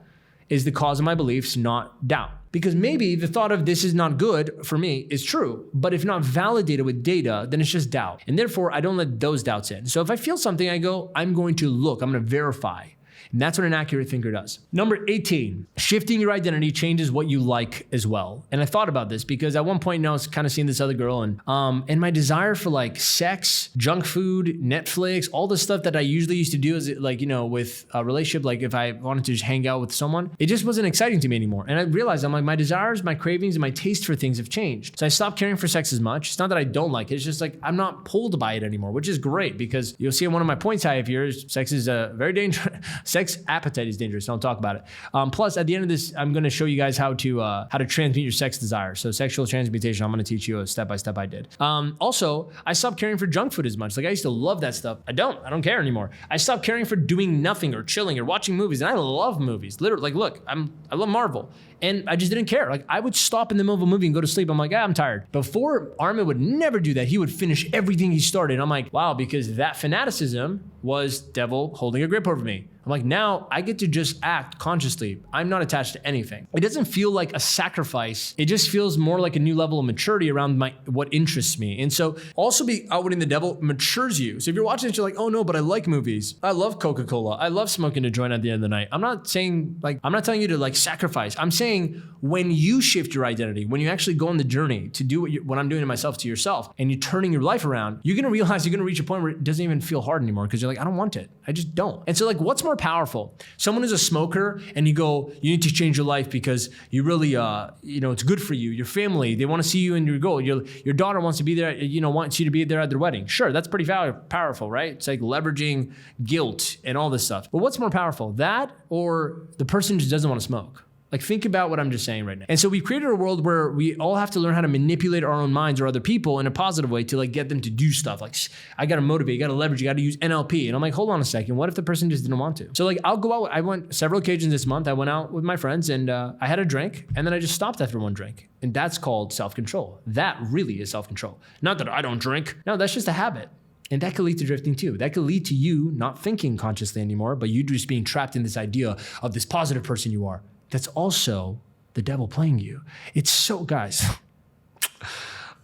is the cause of my beliefs, not doubt. Because maybe the thought of this is not good for me is true, but if not validated with data, then it's just doubt. And therefore, I don't let those doubts in. So if I feel something, I go, I'm going to look, I'm going to verify. And that's what an accurate thinker does. Number 18, shifting your identity changes what you like as well. And I thought about this because at one point I was kind of seeing this other girl and my desire for like sex, junk food, Netflix, all the stuff that I usually used to do is like, with a relationship, like if I wanted to just hang out with someone, it just wasn't exciting to me anymore. And I realized I'm like, my desires, my cravings, and my taste for things have changed. So I stopped caring for sex as much. It's not that I don't like it. It's just like, I'm not pulled by it anymore, which is great because you'll see in one of my points I have here is sex is very dangerous. Sex appetite is dangerous. Don't talk about it. Plus, at the end of this, I'm going to show you guys how to transmute your sex desire. So sexual transmutation, I'm going to teach you a step-by-step I did. Also, I stopped caring for junk food as much. Like I used to love that stuff. I don't care anymore. I stopped caring for doing nothing or chilling or watching movies. And I love movies. Literally, like, look, I love Marvel. And I just didn't care. Like I would stop in the middle of a movie and go to sleep. I'm like, I'm tired. Before, Armin would never do that. He would finish everything he started. I'm like, wow, because that fanaticism was devil holding a grip over me. I'm like, now I get to just act consciously. I'm not attached to anything. It doesn't feel like a sacrifice. It just feels more like a new level of maturity around what interests me. And so also outwitting the devil matures you. So if you're watching this, you're like, oh no, but I like movies. I love Coca-Cola. I love smoking a joint at the end of the night. I'm not telling you to like sacrifice. I'm saying when you shift your identity, when you actually go on the journey to do what I'm doing to myself, to yourself, and you're turning your life around, you're going to realize you're going to reach a point where it doesn't even feel hard anymore because you're like, I don't want it. I just don't. And so like, what's more powerful? Someone who's a smoker and you go, you need to change your life because you really, it's good for you, your family, they want to see you in your goal. Your daughter wants to be there, wants you to be there at their wedding. Sure, that's pretty powerful, right? It's like leveraging guilt and all this stuff. But what's more powerful, that or the person who just doesn't want to smoke? Like think about what I'm just saying right now. And so we've created a world where we all have to learn how to manipulate our own minds or other people in a positive way to like get them to do stuff. Like I got to motivate, you got to leverage, you got to use NLP. And I'm like, hold on a second. What if the person just didn't want to? So like I'll go out. I went several occasions this month. I went out with my friends and I had a drink and then I just stopped after one drink. And that's called self-control. That really is self-control. Not that I don't drink. No, that's just a habit. And that could lead to drifting too. That could lead to you not thinking consciously anymore, but you just being trapped in this idea of this positive person you are. That's also the devil playing you. It's so, guys.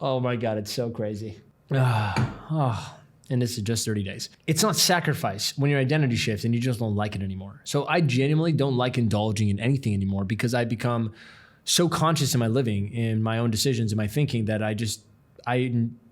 Oh my God, it's so crazy. And this is just 30 days. It's not sacrifice when your identity shifts and you just don't like it anymore. So I genuinely don't like indulging in anything anymore because I become so conscious in my living, in my own decisions, in my thinking that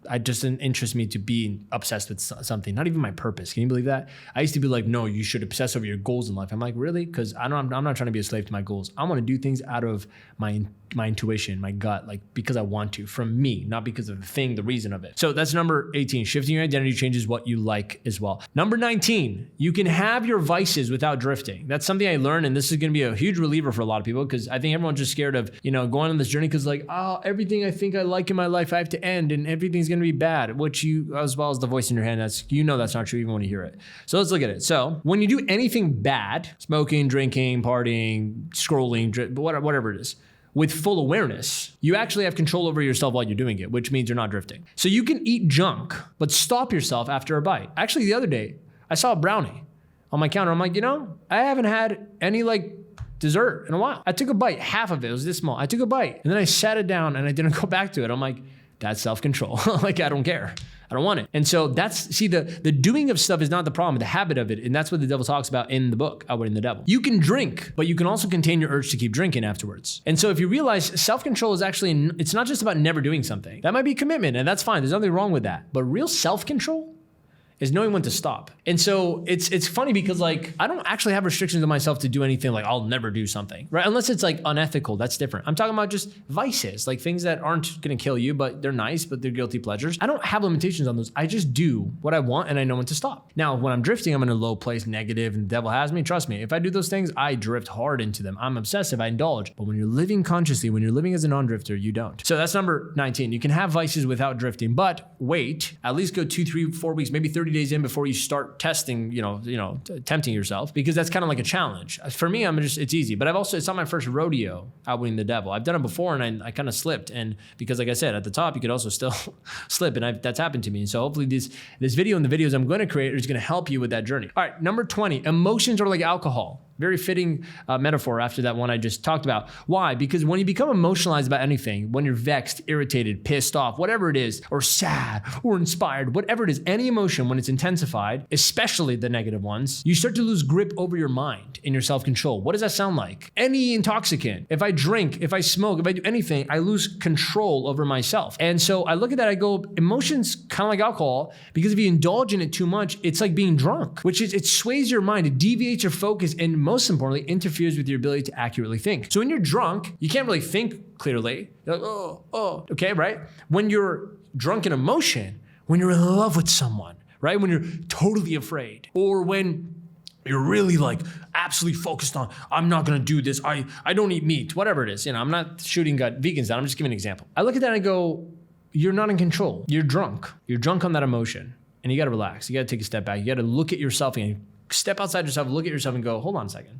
it doesn't interest me to be obsessed with something, not even my purpose. Can you believe that? I used to be like, no, you should obsess over your goals in life. I'm like, really? Because I'm not trying to be a slave to my goals. I want to do things out of my intuition, my gut, like because I want to, from me, not because of the thing, the reason of it. So that's number 18. Shifting your identity changes what you like as well. Number 19, you can have your vices without drifting. That's something I learned, and this is going to be a huge reliever for a lot of people because I think everyone's just scared of, going on this journey because like, oh, everything I think I like in my life, I have to end and everything's going to be bad, which you, as well as the voice in your head, that's not true even when you hear it. So let's look at it. So when you do anything bad, smoking, drinking, partying, scrolling, whatever it is, with full awareness, you actually have control over yourself while you're doing it, which means you're not drifting. So you can eat junk, but stop yourself after a bite. Actually, the other day, I saw a brownie on my counter. I'm like, I haven't had any dessert in a while. I took a bite, half of it was this small. I took a bite and then I sat it down and I didn't go back to it. I'm like, That's self-control. Like, I don't care. I don't want it. And so the doing of stuff is not the problem, the habit of it. And that's what the devil talks about in the book, Outwitting the Devil. You can drink, but you can also contain your urge to keep drinking afterwards. And so if you realize self-control is actually, it's not just about never doing something. That might be a commitment, and that's fine. There's nothing wrong with that. But real self-control is knowing when to stop. And so it's funny because like, I don't actually have restrictions on myself to do anything like I'll never do something, right? Unless it's like unethical, that's different. I'm talking about just vices, like things that aren't gonna kill you, but they're nice, but they're guilty pleasures. I don't have limitations on those. I just do what I want and I know when to stop. Now, when I'm drifting, I'm in a low place, negative, and the devil has me. Trust me, if I do those things, I drift hard into them. I'm obsessive, I indulge. But when you're living consciously, when you're living as a non-drifter, you don't. So that's number 19. You can have vices without drifting, but wait, at least go 2, 3, 4 weeks, maybe 30 days in before you start testing, tempting yourself, because that's kind of like a challenge. For me, it's easy, but it's not my first rodeo outwitting the devil. I've done it before and I kind of slipped. And because like I said, at the top, you could also still slip, and that's happened to me. And so hopefully this video and the videos I'm going to create is going to help you with that journey. All right, number 20, emotions are like alcohol. Very fitting metaphor after that one I just talked about. Why? Because when you become emotionalized about anything, when you're vexed, irritated, pissed off, whatever it is, or sad, or inspired, whatever it is, any emotion, when it's intensified, especially the negative ones, you start to lose grip over your mind and your self-control. What does that sound like? Any intoxicant. If I drink, if I smoke, if I do anything, I lose control over myself. And so I look at that, I go, emotions kind of like alcohol, because if you indulge in it too much, it's like being drunk, which is, it sways your mind, it deviates your focus, and most importantly, interferes with your ability to accurately think. So when you're drunk, you can't really think clearly. You're like, okay, right? When you're drunk in emotion, when you're in love with someone, right? When you're totally afraid, or when you're really like absolutely focused on, I'm not gonna do this, I don't eat meat, whatever it is. I'm not shooting vegans down, I'm just giving an example. I look at that and I go, you're not in control. You're drunk. You're drunk on that emotion, and you gotta relax. You gotta take a step back. You gotta look at yourself and step outside yourself, look at yourself and go, hold on a second.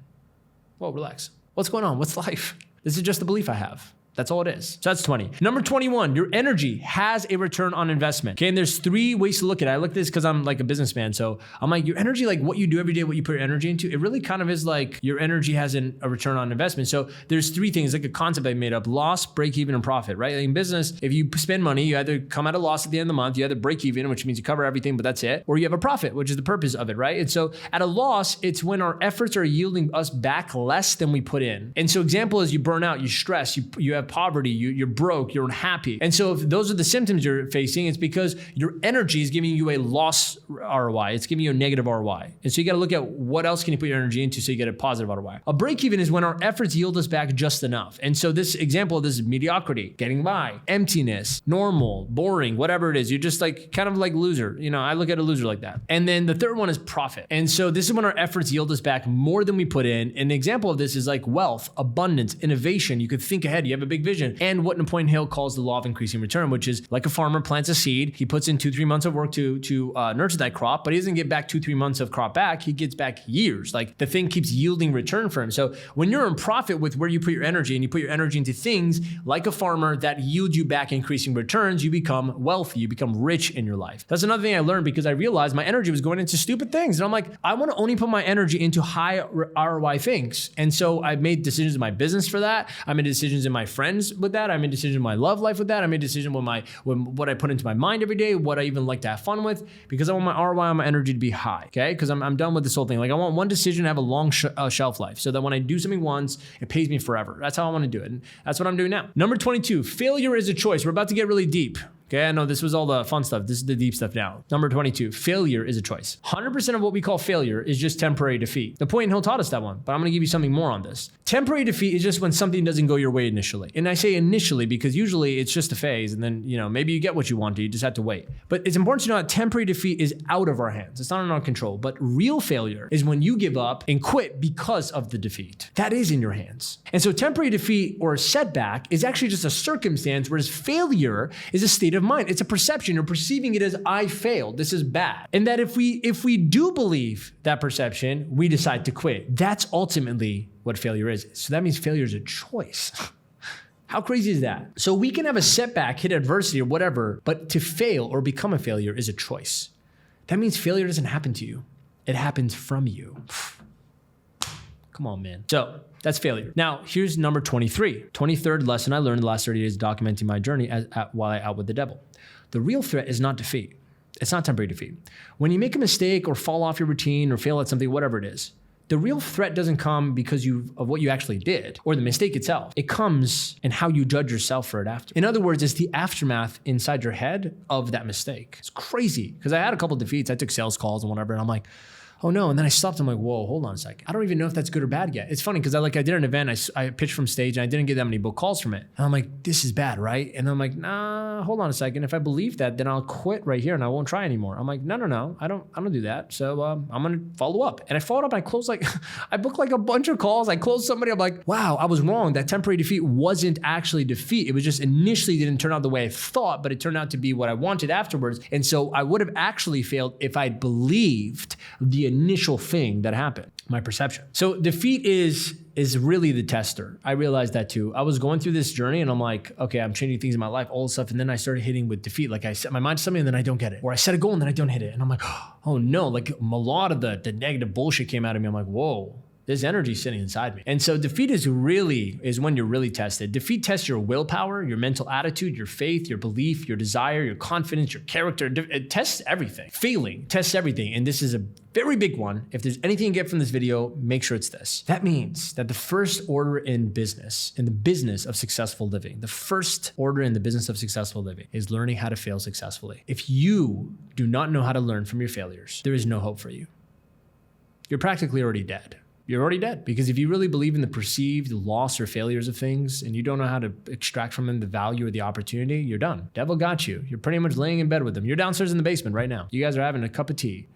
Whoa, relax. What's going on? What's life? This is just the belief I have. That's all it is. So that's 20. Number 21, your energy has a return on investment. Okay, and there's 3 ways to look at it. I look at this because I'm like a businessman. So I'm like, your energy, like what you do every day, what you put your energy into, it really kind of is like your energy has a return on investment. So there's 3 things, like a concept I made up: loss, break even, and profit, right? Like in business, if you spend money, you either come at a loss at the end of the month, you either break even, which means you cover everything, but that's it, or you have a profit, which is the purpose of it, right? And so at a loss, it's when our efforts are yielding us back less than we put in. And so example is you burn out, you stress, you have poverty, you're broke, you're unhappy. And so if those are the symptoms you're facing, it's because your energy is giving you a loss ROI. It's giving you a negative ROI. And so you got to look at what else can you put your energy into so you get a positive ROI. A break even is when our efforts yield us back just enough. And so this example of this is mediocrity, getting by, emptiness, normal, boring, whatever it is. You're just like kind of like loser. I look at a loser like that. And then the third one is profit. And so this is when our efforts yield us back more than we put in. An example of this is like wealth, abundance, innovation. You could think ahead. You have a big vision. And what Napoleon Hill calls the law of increasing return, which is like a farmer plants a seed. He puts in 2-3 months of work to nurture that crop, but he doesn't get back 2-3 months of crop back. He gets back years. Like the thing keeps yielding return for him. So when you're in profit with where you put your energy, and you put your energy into things like a farmer that yield you back increasing returns, you become wealthy, you become rich in your life. That's another thing I learned, because I realized my energy was going into stupid things. And I'm like, I want to only put my energy into high ROI things. And so I made decisions in my business for that. I made decisions in my friends with that. I made decisions in my love life with that. I made decisions with what I put into my mind every day, what I even like to have fun with, because I want my ROI on my energy to be high, okay? Because I'm done with this whole thing. Like I want one decision to have a long shelf life, so that when I do something once, it pays me forever. That's how I want to do it. And that's what I'm doing now. Number 22, failure is a choice. We're about to get really deep. Okay, I know this was all the fun stuff. This is the deep stuff now. Number 22, failure is a choice. 100% of what we call failure is just temporary defeat. Napoleon Hill taught us that one, but I'm gonna give you something more on this. Temporary defeat is just when something doesn't go your way initially. And I say initially because usually it's just a phase, and then maybe you get what you want, you just have to wait. But it's important to know that temporary defeat is out of our hands. It's not in our control. But real failure is when you give up and quit because of the defeat. That is in your hands. And so temporary defeat or setback is actually just a circumstance, whereas failure is a state of mind. It's a perception. You're perceiving it as I failed. This is bad. And that if we do believe that perception, we decide to quit. That's ultimately what failure is. So that means failure is a choice. How crazy is that? So we can have a setback, hit adversity or whatever, but to fail or become a failure is a choice. That means failure doesn't happen to you. It happens from you. Come on, man. So that's failure. Now, here's number 23. 23rd lesson I learned in the last 30 days documenting my journey while I outwit the devil. The real threat is not defeat. It's not temporary defeat. When you make a mistake or fall off your routine or fail at something, whatever it is, the real threat doesn't come because of what you actually did or the mistake itself. It comes in how you judge yourself for it after. In other words, it's the aftermath inside your head of that mistake. It's crazy because I had a couple of defeats. I took sales calls and whatever, and I'm like, oh no. And then I stopped. I'm like, whoa, hold on a second. I don't even know if that's good or bad yet. It's funny because I did an event. I pitched from stage and I didn't get that many book calls from it. And I'm like, this is bad, right? And I'm like, nah, hold on a second. If I believe that, then I'll quit right here and I won't try anymore. I'm like, no. I don't do that. So I'm going to follow up. And I followed up and I closed I booked a bunch of calls. I closed somebody. I'm like, wow, I was wrong. That temporary defeat wasn't actually defeat. It was just initially didn't turn out the way I thought, but it turned out to be what I wanted afterwards. And so I would have actually failed if I believed the initial thing that happened, my perception. So defeat is really the tester. I realized that too. I was going through this journey and I'm like, okay, I'm changing things in my life, all this stuff. And then I started hitting with defeat. Like I set my mind to something and then I don't get it. Or I set a goal and then I don't hit it. And I'm like, oh no, like a lot of the negative bullshit came out of me. I'm like, whoa, there's energy sitting inside me. And so defeat is when you're really tested. Defeat tests your willpower, your mental attitude, your faith, your belief, your desire, your confidence, your character. It tests everything. Failing tests everything. And this is a very big one. If there's anything you get from this video, make sure it's this. That means that the first order in the business of successful living, the first order in the business of successful living is learning how to fail successfully. If you do not know how to learn from your failures, there is no hope for you. You're practically already dead. You're already dead, because if you really believe in the perceived loss or failures of things and you don't know how to extract from them the value or the opportunity, you're done. Devil got you. You're pretty much laying in bed with them. You're downstairs in the basement right now. You guys are having a cup of tea.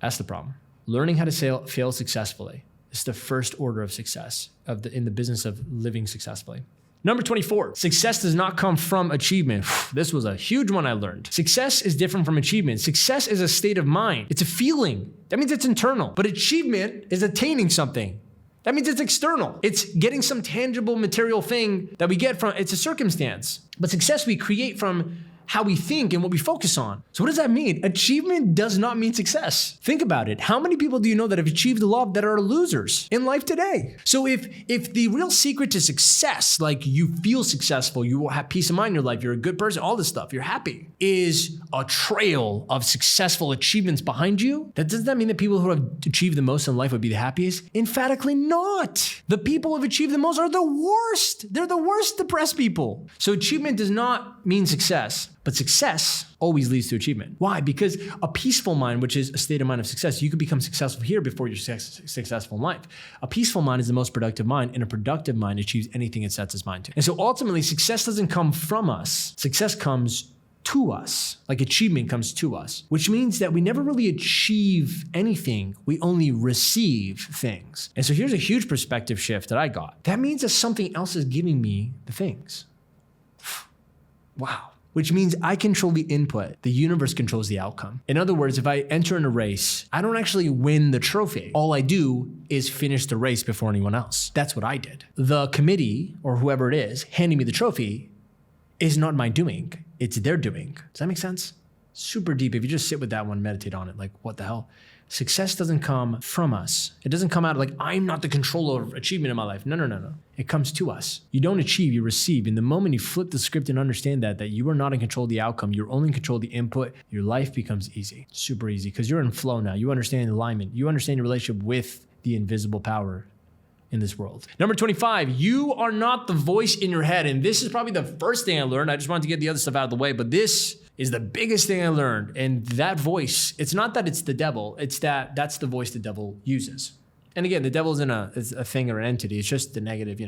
That's the problem. Learning how to fail successfully is the first order of success in the business of living successfully. Number 24, success does not come from achievement. This was a huge one I learned. Success is different from achievement. Success is a state of mind. It's a feeling. That means it's internal. But achievement is attaining something. That means it's external. It's getting some tangible material thing that we get from, it's a circumstance. But success we create from how we think and what we focus on. So what does that mean? Achievement does not mean success. Think about it. How many people do you know that have achieved a lot that are losers in life today? So if the real secret to success, like you feel successful, you have peace of mind in your life, you're a good person, all this stuff, you're happy, is a trail of successful achievements behind you, does that mean that people who have achieved the most in life would be the happiest? Emphatically not. The people who have achieved the most are the worst. They're the worst depressed people. So achievement does not mean success. But success always leads to achievement. Why? Because a peaceful mind, which is a state of mind of success, you could become successful here before you're successful in life. A peaceful mind is the most productive mind, and a productive mind achieves anything it sets its mind to. And so ultimately, success doesn't come from us. Success comes to us, like achievement comes to us, which means that we never really achieve anything. We only receive things. And so here's a huge perspective shift that I got. That means that something else is giving me the things. Wow. Which means I control the input. The universe controls the outcome. In other words, if I enter in a race, I don't actually win the trophy. All I do is finish the race before anyone else. That's what I did. The committee, or whoever it is, handing me the trophy is not my doing. It's their doing. Does that make sense? Super deep. If you just sit with that one, meditate on it, like what the hell? Success doesn't come from us. It doesn't come out of like, I'm not the controller of achievement in my life. No. It comes to us. You don't achieve, you receive. And the moment you flip the script and understand that you are not in control of the outcome, you're only in control of the input, your life becomes easy, super easy, because you're in flow now. You understand alignment. You understand your relationship with the invisible power in this world. Number 25, you are not the voice in your head. And this is probably the first thing I learned. I just wanted to get the other stuff out of the way, but this is the biggest thing I learned. And that voice, it's not that it's the devil, it's that's the voice the devil uses. And again, the devil isn't a thing or an entity, it's just the negative,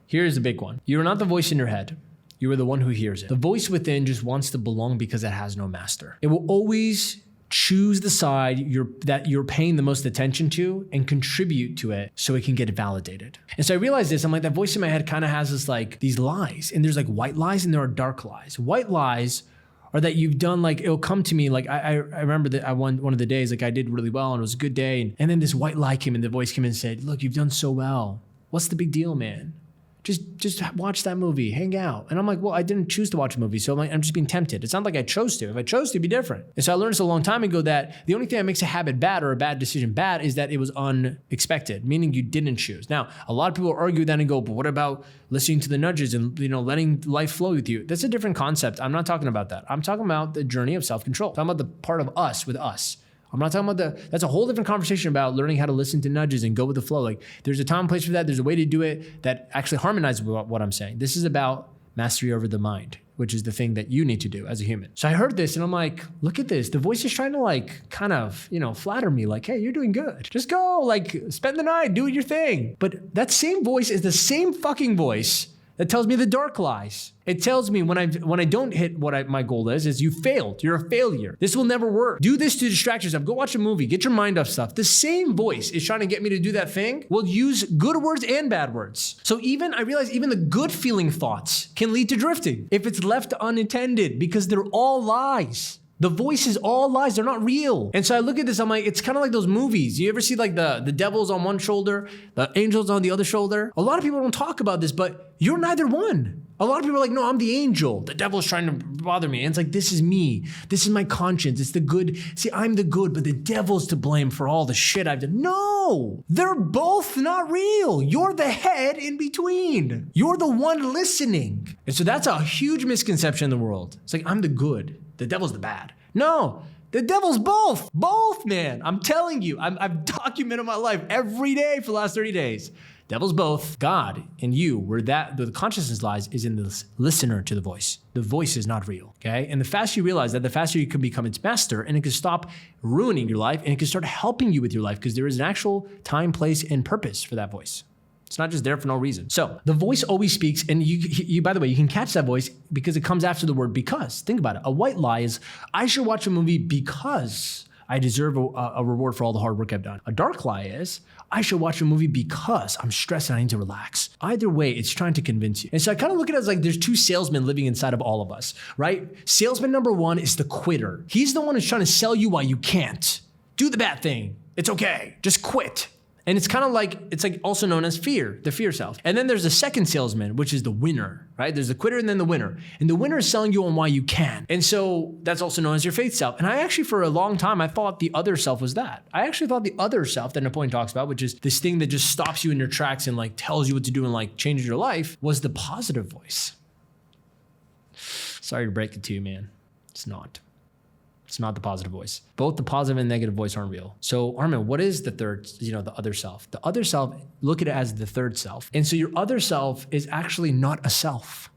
Here's the big one. You are not the voice in your head. You are the one who hears it. The voice within just wants to belong because it has no master. It will always choose the side that you're paying the most attention to and contribute to it so it can get validated. And so I realized this, I'm like, that voice in my head kind of has this these lies, and there's white lies and there are dark lies. White lies are that you've done, it'll come to me, I remember that I won one of the days, I did really well and it was a good day. And then this white lie came in, the voice came in and said, look, you've done so well. What's the big deal, man? just watch that movie, hang out. And I'm like, well, I didn't choose to watch a movie. So I'm just being tempted. It's not like I chose to. If I chose to, it'd be different. And so I learned this a long time ago that the only thing that makes a habit bad or a bad decision bad is that it was unexpected, meaning you didn't choose. Now, a lot of people argue that and go, but what about listening to the nudges and, letting life flow with you? That's a different concept. I'm not talking about that. I'm talking about the journey of self-control. I'm talking about the part of us with us. I'm not talking about that's a whole different conversation about learning how to listen to nudges and go with the flow. Like there's a time and place for that. There's a way to do it that actually harmonizes with what I'm saying. This is about mastery over the mind, which is the thing that you need to do as a human. So I heard this and I'm like, look at this. The voice is trying to kind of, flatter me like, hey, you're doing good. Just go, spend the night, do your thing. But that same voice is the same fucking voice that tells me the dark lies. It tells me when I don't hit what my goal is you failed. You're a failure. This will never work. Do this to distract yourself. Go watch a movie. Get your mind off stuff. The same voice is trying to get me to do that thing. Will use good words and bad words. So I realize even the good feeling thoughts can lead to drifting if it's left unintended because they're all lies. The voice is all lies. They're not real. And so I look at this, I'm like, it's kind of like those movies. You ever see the devil's on one shoulder, the angel's on the other shoulder? A lot of people don't talk about this, but you're neither one. A lot of people are like, no, I'm the angel. The devil's trying to bother me. And it's like, this is me. This is my conscience. It's the good. See, I'm the good, but the devil's to blame for all the shit I've done. No, they're both not real. You're the head in between. You're the one listening. And so that's a huge misconception in the world. It's like, I'm the good. The devil's the bad. No, the devil's both. Both, man. I'm telling you, I've documented my life every day for the last 30 days. Devil's both. God and you, where the consciousness lies, is in the listener to the voice. The voice is not real, okay? And the faster you realize that, the faster you can become its master, and it can stop ruining your life, and it can start helping you with your life, because there is an actual time, place, and purpose for that voice. It's not just there for no reason. So the voice always speaks, and you, by the way, you can catch that voice because it comes after the word because. Think about it. A white lie is, I should watch a movie because I deserve a reward for all the hard work I've done. A dark lie is, I should watch a movie because I'm stressed and I need to relax. Either way, it's trying to convince you. And so I kind of look at it as like there's two salesmen living inside of all of us, right? Salesman number one is the quitter. He's the one who's trying to sell you why you can't. Do the bad thing. It's okay. Just quit. And it's kind of like, it's like also known as fear, the fear self. And then there's the second salesman, which is the winner, right? There's the quitter and then the winner. And the winner is selling you on why you can. And so that's also known as your faith self. And I actually, for a long time, I thought the other self was that. I actually thought the other self that Napoleon talks about, which is this thing that just stops you in your tracks and like tells you what to do and like changes your life, was the positive voice. Sorry to break it to you, man. It's not. It's not the positive voice. Both the positive and negative voice aren't real. So Armin, what is the third, the other self? The other self, look at it as the third self. And so your other self is actually not a self.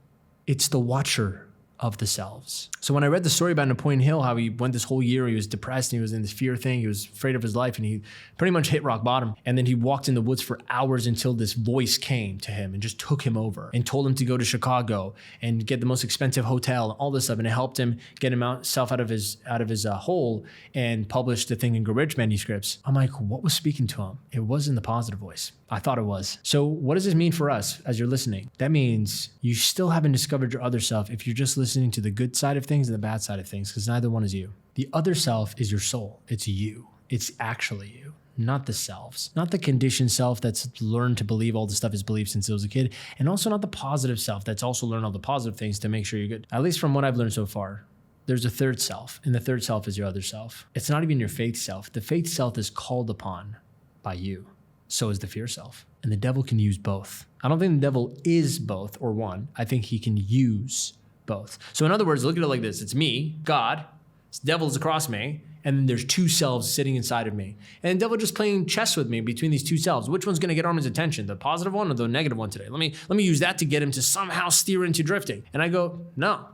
It's the watcher of the selves. So when I read the story about Napoleon Hill, how he went this whole year, he was depressed and he was in this fear thing, he was afraid of his life and he pretty much hit rock bottom. And then he walked in the woods for hours until this voice came to him and just took him over and told him to go to Chicago and get the most expensive hotel and all this stuff. And it helped him get himself out of his hole and publish the Think and Grow Rich manuscripts. I'm like, what was speaking to him? It wasn't the positive voice. I thought it was. So what does this mean for us as you're listening? That means you still haven't discovered your other self if you're just listening to the good side of things and the bad side of things, because neither one is you. The other self is your soul. It's you. It's actually you, not the selves, not the conditioned self that's learned to believe all the stuff it's believed since it was a kid, and also not the positive self that's also learned all the positive things to make sure you're good. At least from what I've learned so far, there's a third self, and the third self is your other self. It's not even your faith self. The faith self is called upon by you. So is the fear self. And the devil can use both. I don't think the devil is both or one. I think he can use both. So in other words, look at it like this. It's me, God, this devil is across me, and then there's two selves sitting inside of me. And the devil just playing chess with me between these two selves. Which one's gonna get Armin's attention, the positive one or the negative one today? Let me use that to get him to somehow steer into drifting. And I go, no,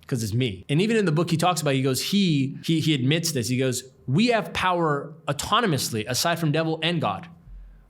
because it's me. And even in the book he talks about, he goes, he admits this. He goes, we have power autonomously aside from devil and God.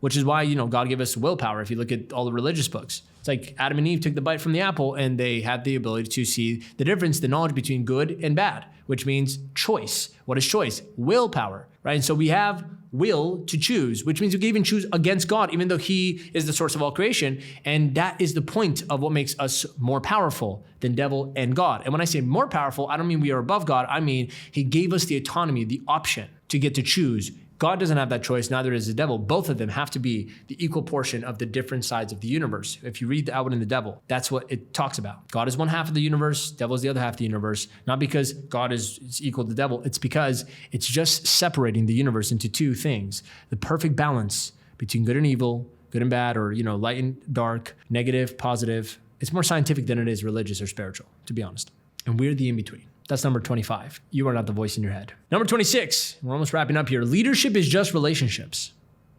Which is why, God gave us willpower. If you look at all the religious books, it's like Adam and Eve took the bite from the apple and they had the ability to see the difference, the knowledge between good and bad, which means choice. What is choice? Willpower, right? And so we have will to choose, which means we can even choose against God, even though he is the source of all creation. And that is the point of what makes us more powerful than devil and God. And when I say more powerful, I don't mean we are above God. I mean, he gave us the autonomy, the option to get to choose God doesn't have that choice, neither does the devil. Both of them have to be the equal portion of the different sides of the universe. If you read the Outwitting the Devil, that's what it talks about. God is one half of the universe, devil is the other half of the universe. Not because God is equal to the devil, it's because it's just separating the universe into two things. The perfect balance between good and evil, good and bad, or light and dark, negative, positive. It's more scientific than it is religious or spiritual, to be honest. And we're the in-between. That's number 25. You are not the voice in your head. Number 26, we're almost wrapping up here. Leadership is just relationships.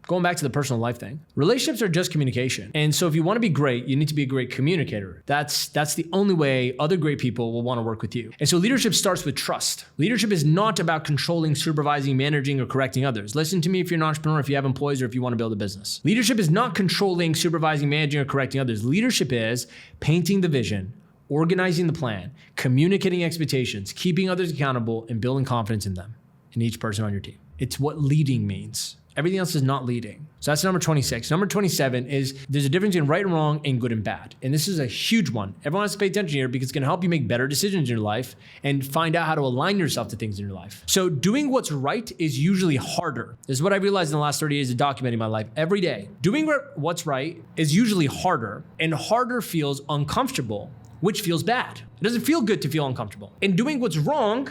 Going back to the personal life thing. Relationships are just communication. And so if you want to be great, you need to be a great communicator. That's the only way other great people will want to work with you. And so leadership starts with trust. Leadership is not about controlling, supervising, managing, or correcting others. Listen to me if you're an entrepreneur, if you have employees, or if you want to build a business. Leadership is not controlling, supervising, managing, or correcting others. Leadership is painting the vision, organizing the plan, communicating expectations, keeping others accountable, and building confidence in them, in each person on your team. It's what leading means. Everything else is not leading. So that's number 26. Number 27 is there's a difference between right and wrong and good and bad. And this is a huge one. Everyone has to pay attention here because it's gonna help you make better decisions in your life and find out how to align yourself to things in your life. So doing what's right is usually harder. This is what I realized in the last 30 years of documenting my life every day. Doing what's right is usually harder, and harder feels uncomfortable, which feels bad. It doesn't feel good to feel uncomfortable. And doing what's wrong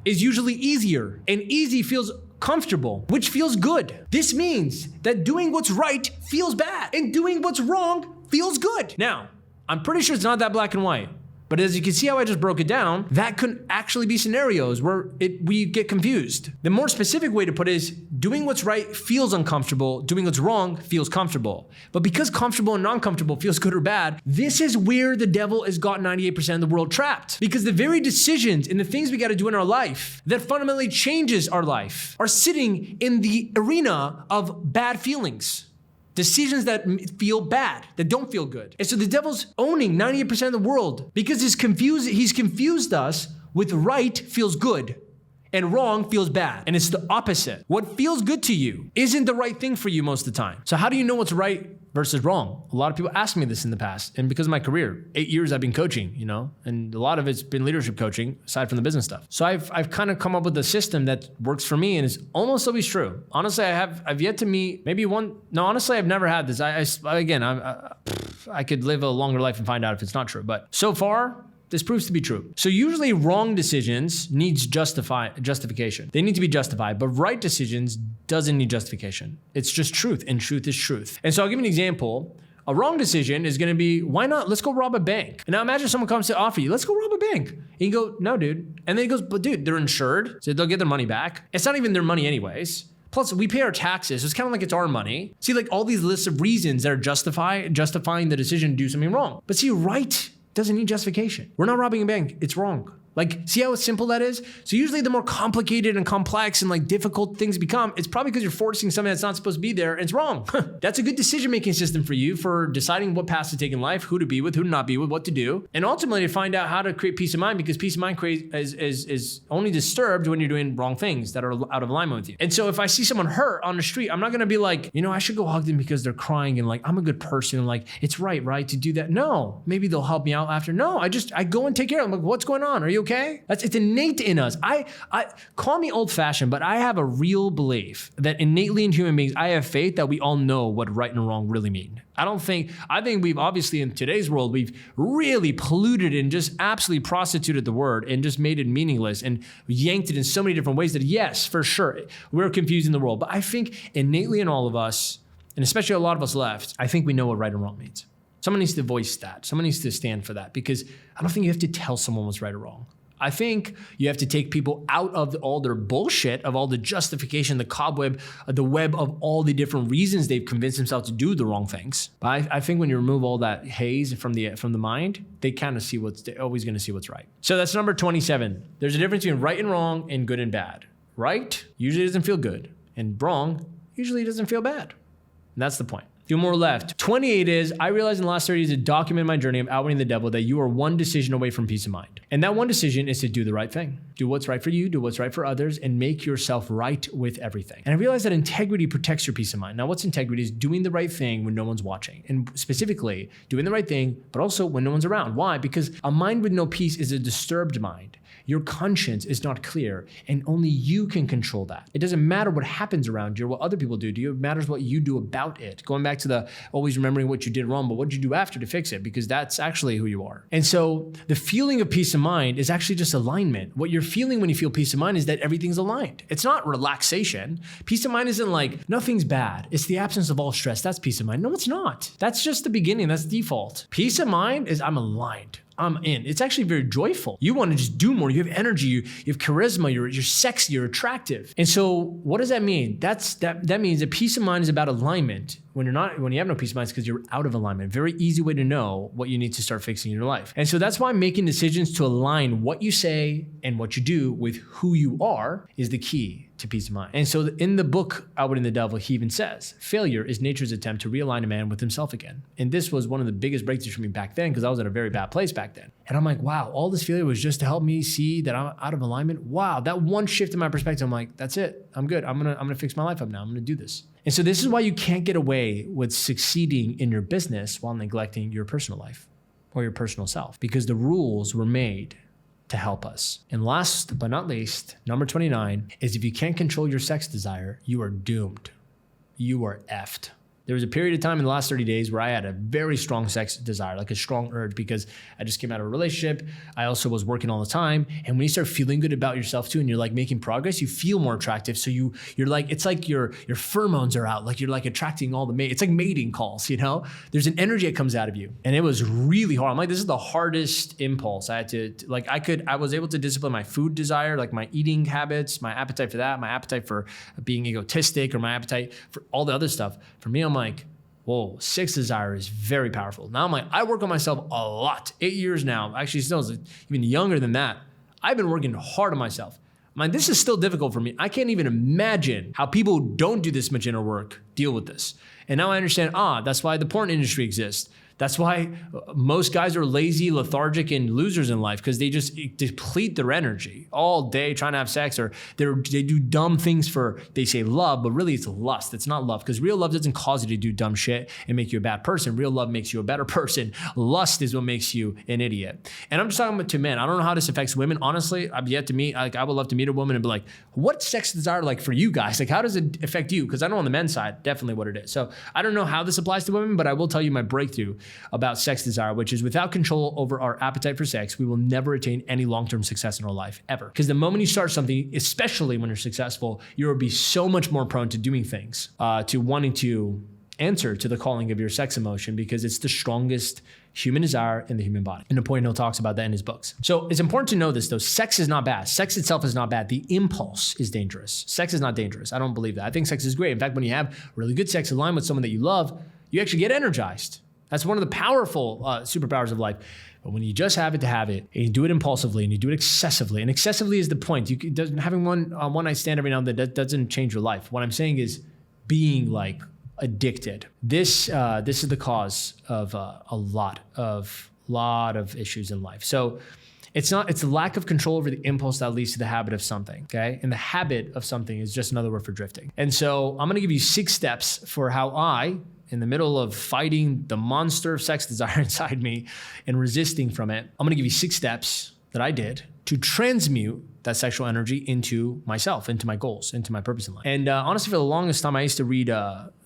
is usually easier, and easy feels comfortable, which feels good. This means that doing what's right feels bad, and doing what's wrong feels good. Now, I'm pretty sure it's not that black and white, but as you can see how I just broke it down, that could actually be scenarios where we get confused. The more specific way to put it is doing what's right feels uncomfortable, doing what's wrong feels comfortable. But because comfortable and non-comfortable feels good or bad, this is where the devil has got 98% of the world trapped. Because the very decisions and the things we got to do in our life that fundamentally changes our life are sitting in the arena of bad feelings. Decisions that feel bad, that don't feel good. And so the devil's owning 98% of the world because he's confused us with right feels good and wrong feels bad. And it's the opposite. What feels good to you isn't the right thing for you most of the time. So how do you know what's right versus wrong? A lot of people ask me this in the past. And because of my career, 8 years I've been coaching, and a lot of it's been leadership coaching aside from the business stuff. So I've kind of come up with a system that works for me and is almost always true. Honestly, I've yet to meet honestly, I've never had this. I could live a longer life and find out if it's not true. But so far, this proves to be true. So usually wrong decisions needs justification. They need to be justified, but right decisions doesn't need justification. It's just truth, and truth is truth. And so I'll give you an example. A wrong decision is gonna be, why not? Let's go rob a bank. And now imagine someone comes to offer you, let's go rob a bank. And you go, no, dude. And then he goes, but dude, they're insured, so they'll get their money back. It's not even their money anyways. Plus, we pay our taxes, so it's kind of like it's our money. See, like all these lists of reasons that are justifying the decision to do something wrong. But see, right doesn't need justification. We're not robbing a bank, it's wrong. Like, see how simple that is? So usually the more complicated and complex and difficult things become, it's probably because you're forcing something that's not supposed to be there and it's wrong. That's a good decision-making system for you for deciding what paths to take in life, who to be with, who to not be with, what to do. And ultimately to find out how to create peace of mind, because peace of mind is only disturbed when you're doing wrong things that are out of alignment with you. And so if I see someone hurt on the street, I'm not gonna be like, I should go hug them because they're crying and I'm a good person and it's right to do that. No, maybe they'll help me out after. No, I go and take care of them. I'm like, what's going on? Are you okay? It's innate in us. I call me old-fashioned, but I have a real belief that innately in human beings, I have faith that we all know what right and wrong really mean. I think we've obviously in today's world, we've really polluted and just absolutely prostituted the word and just made it meaningless and yanked it in so many different ways that yes, for sure, we're confusing the world. But I think innately in all of us, and especially a lot of us left, I think we know what right and wrong means. Someone needs to voice that. Someone needs to stand for that, because I don't think you have to tell someone what's right or wrong. I think you have to take people out of all their bullshit, of all the justification, the cobweb, the web of all the different reasons they've convinced themselves to do the wrong things. But I think when you remove all that haze from the mind, they kind of they're always going to see what's right. So that's number 27. There's a difference between right and wrong and good and bad. Right usually doesn't feel good, and wrong usually doesn't feel bad. And that's the point. Few more left. 28 is, I realized in the last 30 years to document my journey of outwitting the devil that you are one decision away from peace of mind. And that one decision is to do the right thing. Do what's right for you, do what's right for others, and make yourself right with everything. And I realized that integrity protects your peace of mind. Now, what's integrity is doing the right thing when no one's watching. And specifically, doing the right thing, but also when no one's around. Why? Because a mind with no peace is a disturbed mind. Your conscience is not clear, and only you can control that. It doesn't matter what happens around you or what other people do to you. It matters what you do about it. Going back to the always remembering what you did wrong, but what did you do after to fix it? Because that's actually who you are. And so the feeling of peace of mind is actually just alignment. What you're feeling when you feel peace of mind is that everything's aligned. It's not relaxation. Peace of mind isn't like nothing's bad. It's the absence of all stress. That's peace of mind. No, it's not. That's just the beginning. That's default. Peace of mind is I'm aligned. I'm in. It's actually very joyful. You want to just do more. You have energy. You have charisma. You're sexy. You're attractive. And so, what does that mean? That means that peace of mind is about alignment. When you have no peace of mind, it's because you're out of alignment. Very easy way to know what you need to start fixing in your life. And so that's why making decisions to align what you say and what you do with who you are is the key to peace of mind. And so in the book, Outwitting the Devil, he even says, failure is nature's attempt to realign a man with himself again. And this was one of the biggest breakthroughs for me back then because I was at a very bad place back then. And I'm like, wow, all this failure was just to help me see that I'm out of alignment. Wow, that one shift in my perspective, I'm like, that's it. I'm good. I'm gonna fix my life up now. I'm gonna do this. And so this is why you can't get away with succeeding in your business while neglecting your personal life or your personal self, because the rules were made to help us. And last but not least, number 29 is if you can't control your sex desire, you are doomed. You are effed. There was a period of time in the last 30 days where I had a very strong sex desire, like a strong urge, because I just came out of a relationship. I also was working all the time. And when you start feeling good about yourself too, and you're like making progress, you feel more attractive. So you're like, it's like your pheromones are out, like you're like attracting all the mates. It's like mating calls, you know? There's an energy that comes out of you. And it was really hard. I'm like, this is the hardest impulse. I had to, like, I was able to discipline my food desire, like my eating habits, my appetite for that, my appetite for being egotistic, or my appetite for all the other stuff. For me, I'm like, whoa, sex desire is very powerful. Now I'm like, I work on myself a lot. 8 years now, actually still even younger than that. I've been working hard on myself. Man, this is still difficult for me. I can't even imagine how people who don't do this much inner work deal with this. And now I understand, that's why the porn industry exists. That's why most guys are lazy, lethargic, and losers in life, because they just deplete their energy all day trying to have sex, or they do dumb things for, they say love, but really it's lust. It's not love, because real love doesn't cause you to do dumb shit and make you a bad person. Real love makes you a better person. Lust is what makes you an idiot. And I'm just talking about to men. I don't know how this affects women. Honestly, I've yet to meet, like, I would love to meet a woman and be like, what's sex desire like for you guys? Like, how does it affect you? Because I know on the men's side, definitely what it is. So I don't know how this applies to women, but I will tell you my breakthrough about sex desire, which is without control over our appetite for sex, we will never attain any long-term success in our life, ever. Because the moment you start something, especially when you're successful, you will be so much more prone to doing things, to wanting to answer to the calling of your sex emotion, because it's the strongest human desire in the human body. And Napoleon Hill talks about that in his books. So it's important to know this though. Sex is not bad. Sex itself is not bad. The impulse is dangerous. Sex is not dangerous. I don't believe that. I think sex is great. In fact, when you have really good sex aligned with someone that you love, you actually get energized. That's one of the powerful superpowers of life. But when you just have it to have it, and you do it impulsively, and you do it excessively, and excessively is the point. Having one night stand every now and then, that doesn't change your life. What I'm saying is being like addicted. This is the cause of a lot of issues in life. So it's the lack of control over the impulse that leads to the habit of something, okay? And the habit of something is just another word for drifting. And so I'm gonna give you 6 steps for how I, in the middle of fighting the monster of sex desire inside me and resisting from it, I'm gonna give you 6 steps that I did to transmute that sexual energy into myself, into my goals, into my purpose in life. And honestly, for the longest time, I used to read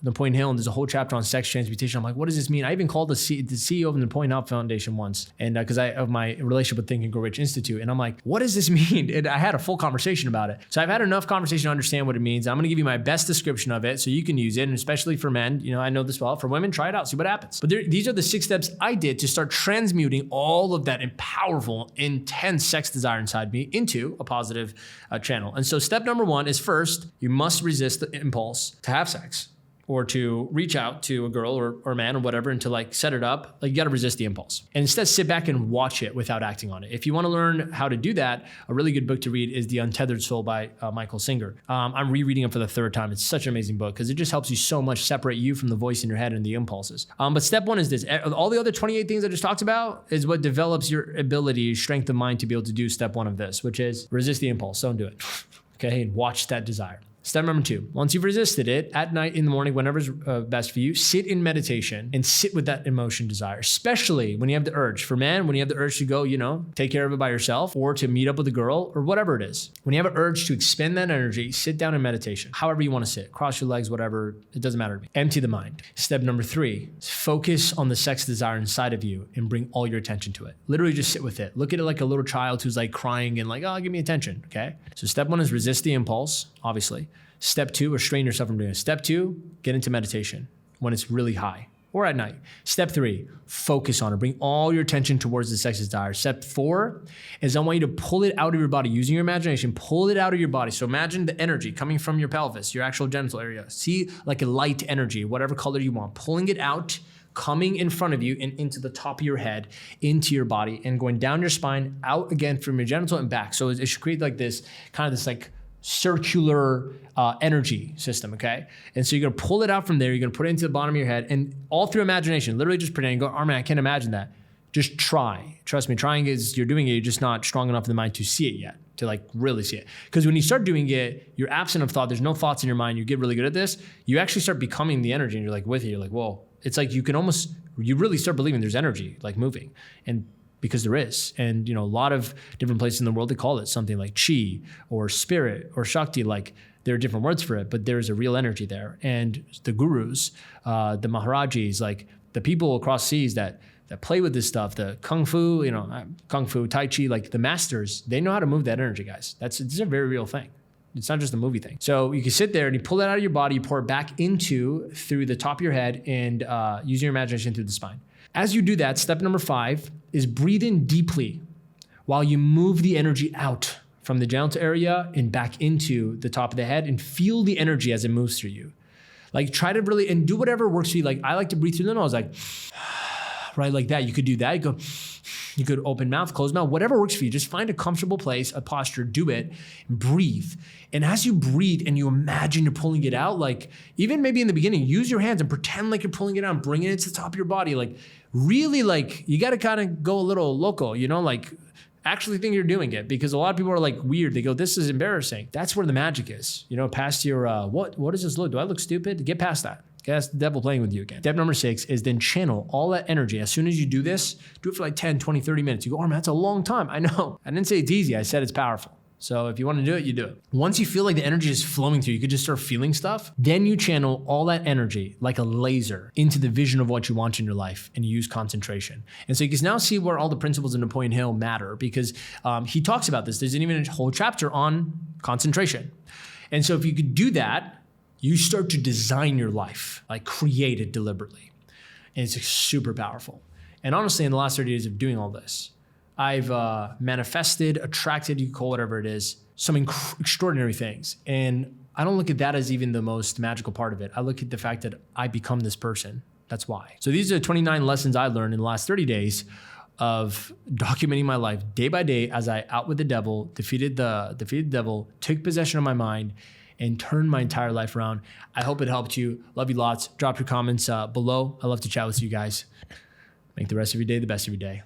Napoleon Hill, and there's a whole chapter on sex transmutation. I'm like, what does this mean? I even called the CEO of the Napoleon Hill Foundation once, and because of my relationship with Think and Grow Rich Institute, and I'm like, what does this mean? And I had a full conversation about it. So I've had enough conversation to understand what it means. I'm gonna give you my best description of it so you can use it, and especially for men, I know this well. For women, try it out, see what happens. But these are the 6 steps I did to start transmuting all of that powerful, intense sex desire inside me into a positive channel. And so step number 1 is, first, you must resist the impulse to have sex or to reach out to a girl or a man or whatever and to like set it up. Like, you got to resist the impulse and instead sit back and watch it without acting on it. If you want to learn how to do that, a really good book to read is The Untethered Soul by Michael Singer. I'm rereading it for the 3rd time. It's such an amazing book because it just helps you so much separate you from the voice in your head and the impulses. But step 1 is this. All the other 28 things I just talked about is what develops your ability, strength of mind to be able to do step 1 of this, which is resist the impulse. Don't do it. Okay, and watch that desire. Step number 2, once you've resisted it, at night, in the morning, whenever's best for you, sit in meditation and sit with that emotion desire, especially when you have the urge. For men, when you have the urge to go, take care of it by yourself or to meet up with a girl or whatever it is. When you have an urge to expend that energy, sit down in meditation, however you want to sit, cross your legs, whatever, it doesn't matter to me. Empty the mind. Step number 3, focus on the sex desire inside of you and bring all your attention to it. Literally just sit with it. Look at it like a little child who's like crying and like, oh, give me attention, okay? So step 1 is resist the impulse, obviously. Step 2, restrain yourself from doing it. Step 2, get into meditation when it's really high or at night. Step 3, focus on it. Bring all your attention towards the sex desire. Step 4 is I want you to pull it out of your body using your imagination. Pull it out of your body. So imagine the energy coming from your pelvis, your actual genital area. See like a light energy, whatever color you want, pulling it out, coming in front of you and into the top of your head, into your body, and going down your spine, out again from your genital and back. So it should create like this kind of this like circular energy system, okay? And so you're gonna pull it out from there, you're gonna put it into the bottom of your head, and all through imagination, literally just pretend, go, Armin, I can't imagine that. Just try. Trust me, trying is, you're doing it, you're just not strong enough in the mind to see it yet, to like really see it. Because when you start doing it, you're absent of thought, there's no thoughts in your mind, you get really good at this, you actually start becoming the energy, and you're like with it, you're like, whoa. It's like you really start believing there's energy like moving. And because there is. And a lot of different places in the world, they call it something like chi or spirit or shakti. Like there are different words for it, but there's a real energy there. And the gurus, the Maharajis, like the people across seas that play with this stuff, the kung fu, kung fu, tai chi, like the masters, they know how to move that energy, guys. It's a very real thing. It's not just a movie thing. So you can sit there and you pull it out of your body, you pour it back through the top of your head and using your imagination through the spine. As you do that, step number 5 is breathe in deeply while you move the energy out from the genital area and back into the top of the head and feel the energy as it moves through you. Like try to really, and do whatever works for you. Like I like to breathe through the nose, like, right, like that. You could do that. You could open mouth, close mouth, whatever works for you. Just find a comfortable place, a posture, do it, and breathe. And as you breathe and you imagine you're pulling it out, like even maybe in the beginning, use your hands and pretend like you're pulling it out and bring it to the top of your body. Like really, like you got to kind of go a little local, like actually think you're doing it, because a lot of people are like weird. They go, this is embarrassing. That's where the magic is, past your, what does this look? Do I look stupid? Get past that. That's the devil playing with you again. Step number 6 is then channel all that energy. As soon as you do this, do it for like 10, 20, 30 minutes. You go, oh man, that's a long time. I know. I didn't say it's easy. I said it's powerful. So if you want to do it, you do it. Once you feel like the energy is flowing through, you could just start feeling stuff. Then you channel all that energy like a laser into the vision of what you want in your life, and you use concentration. And so you can now see where all the principles of Napoleon Hill matter, because he talks about this. There's even a whole chapter on concentration. And so if you could do that, you start to design your life, like create it deliberately. And it's super powerful. And honestly, in the last 30 days of doing all this, I've manifested, attracted, you call it whatever it is, some extraordinary things. And I don't look at that as even the most magical part of it. I look at the fact that I become this person. That's why. So these are the 29 lessons I learned in the last 30 days of documenting my life day by day as I outwit the devil, defeated the devil, took possession of my mind, and turn my entire life around. I hope it helped you. Love you lots. Drop your comments below. I love to chat with you guys. Make the rest of your day the best of your day.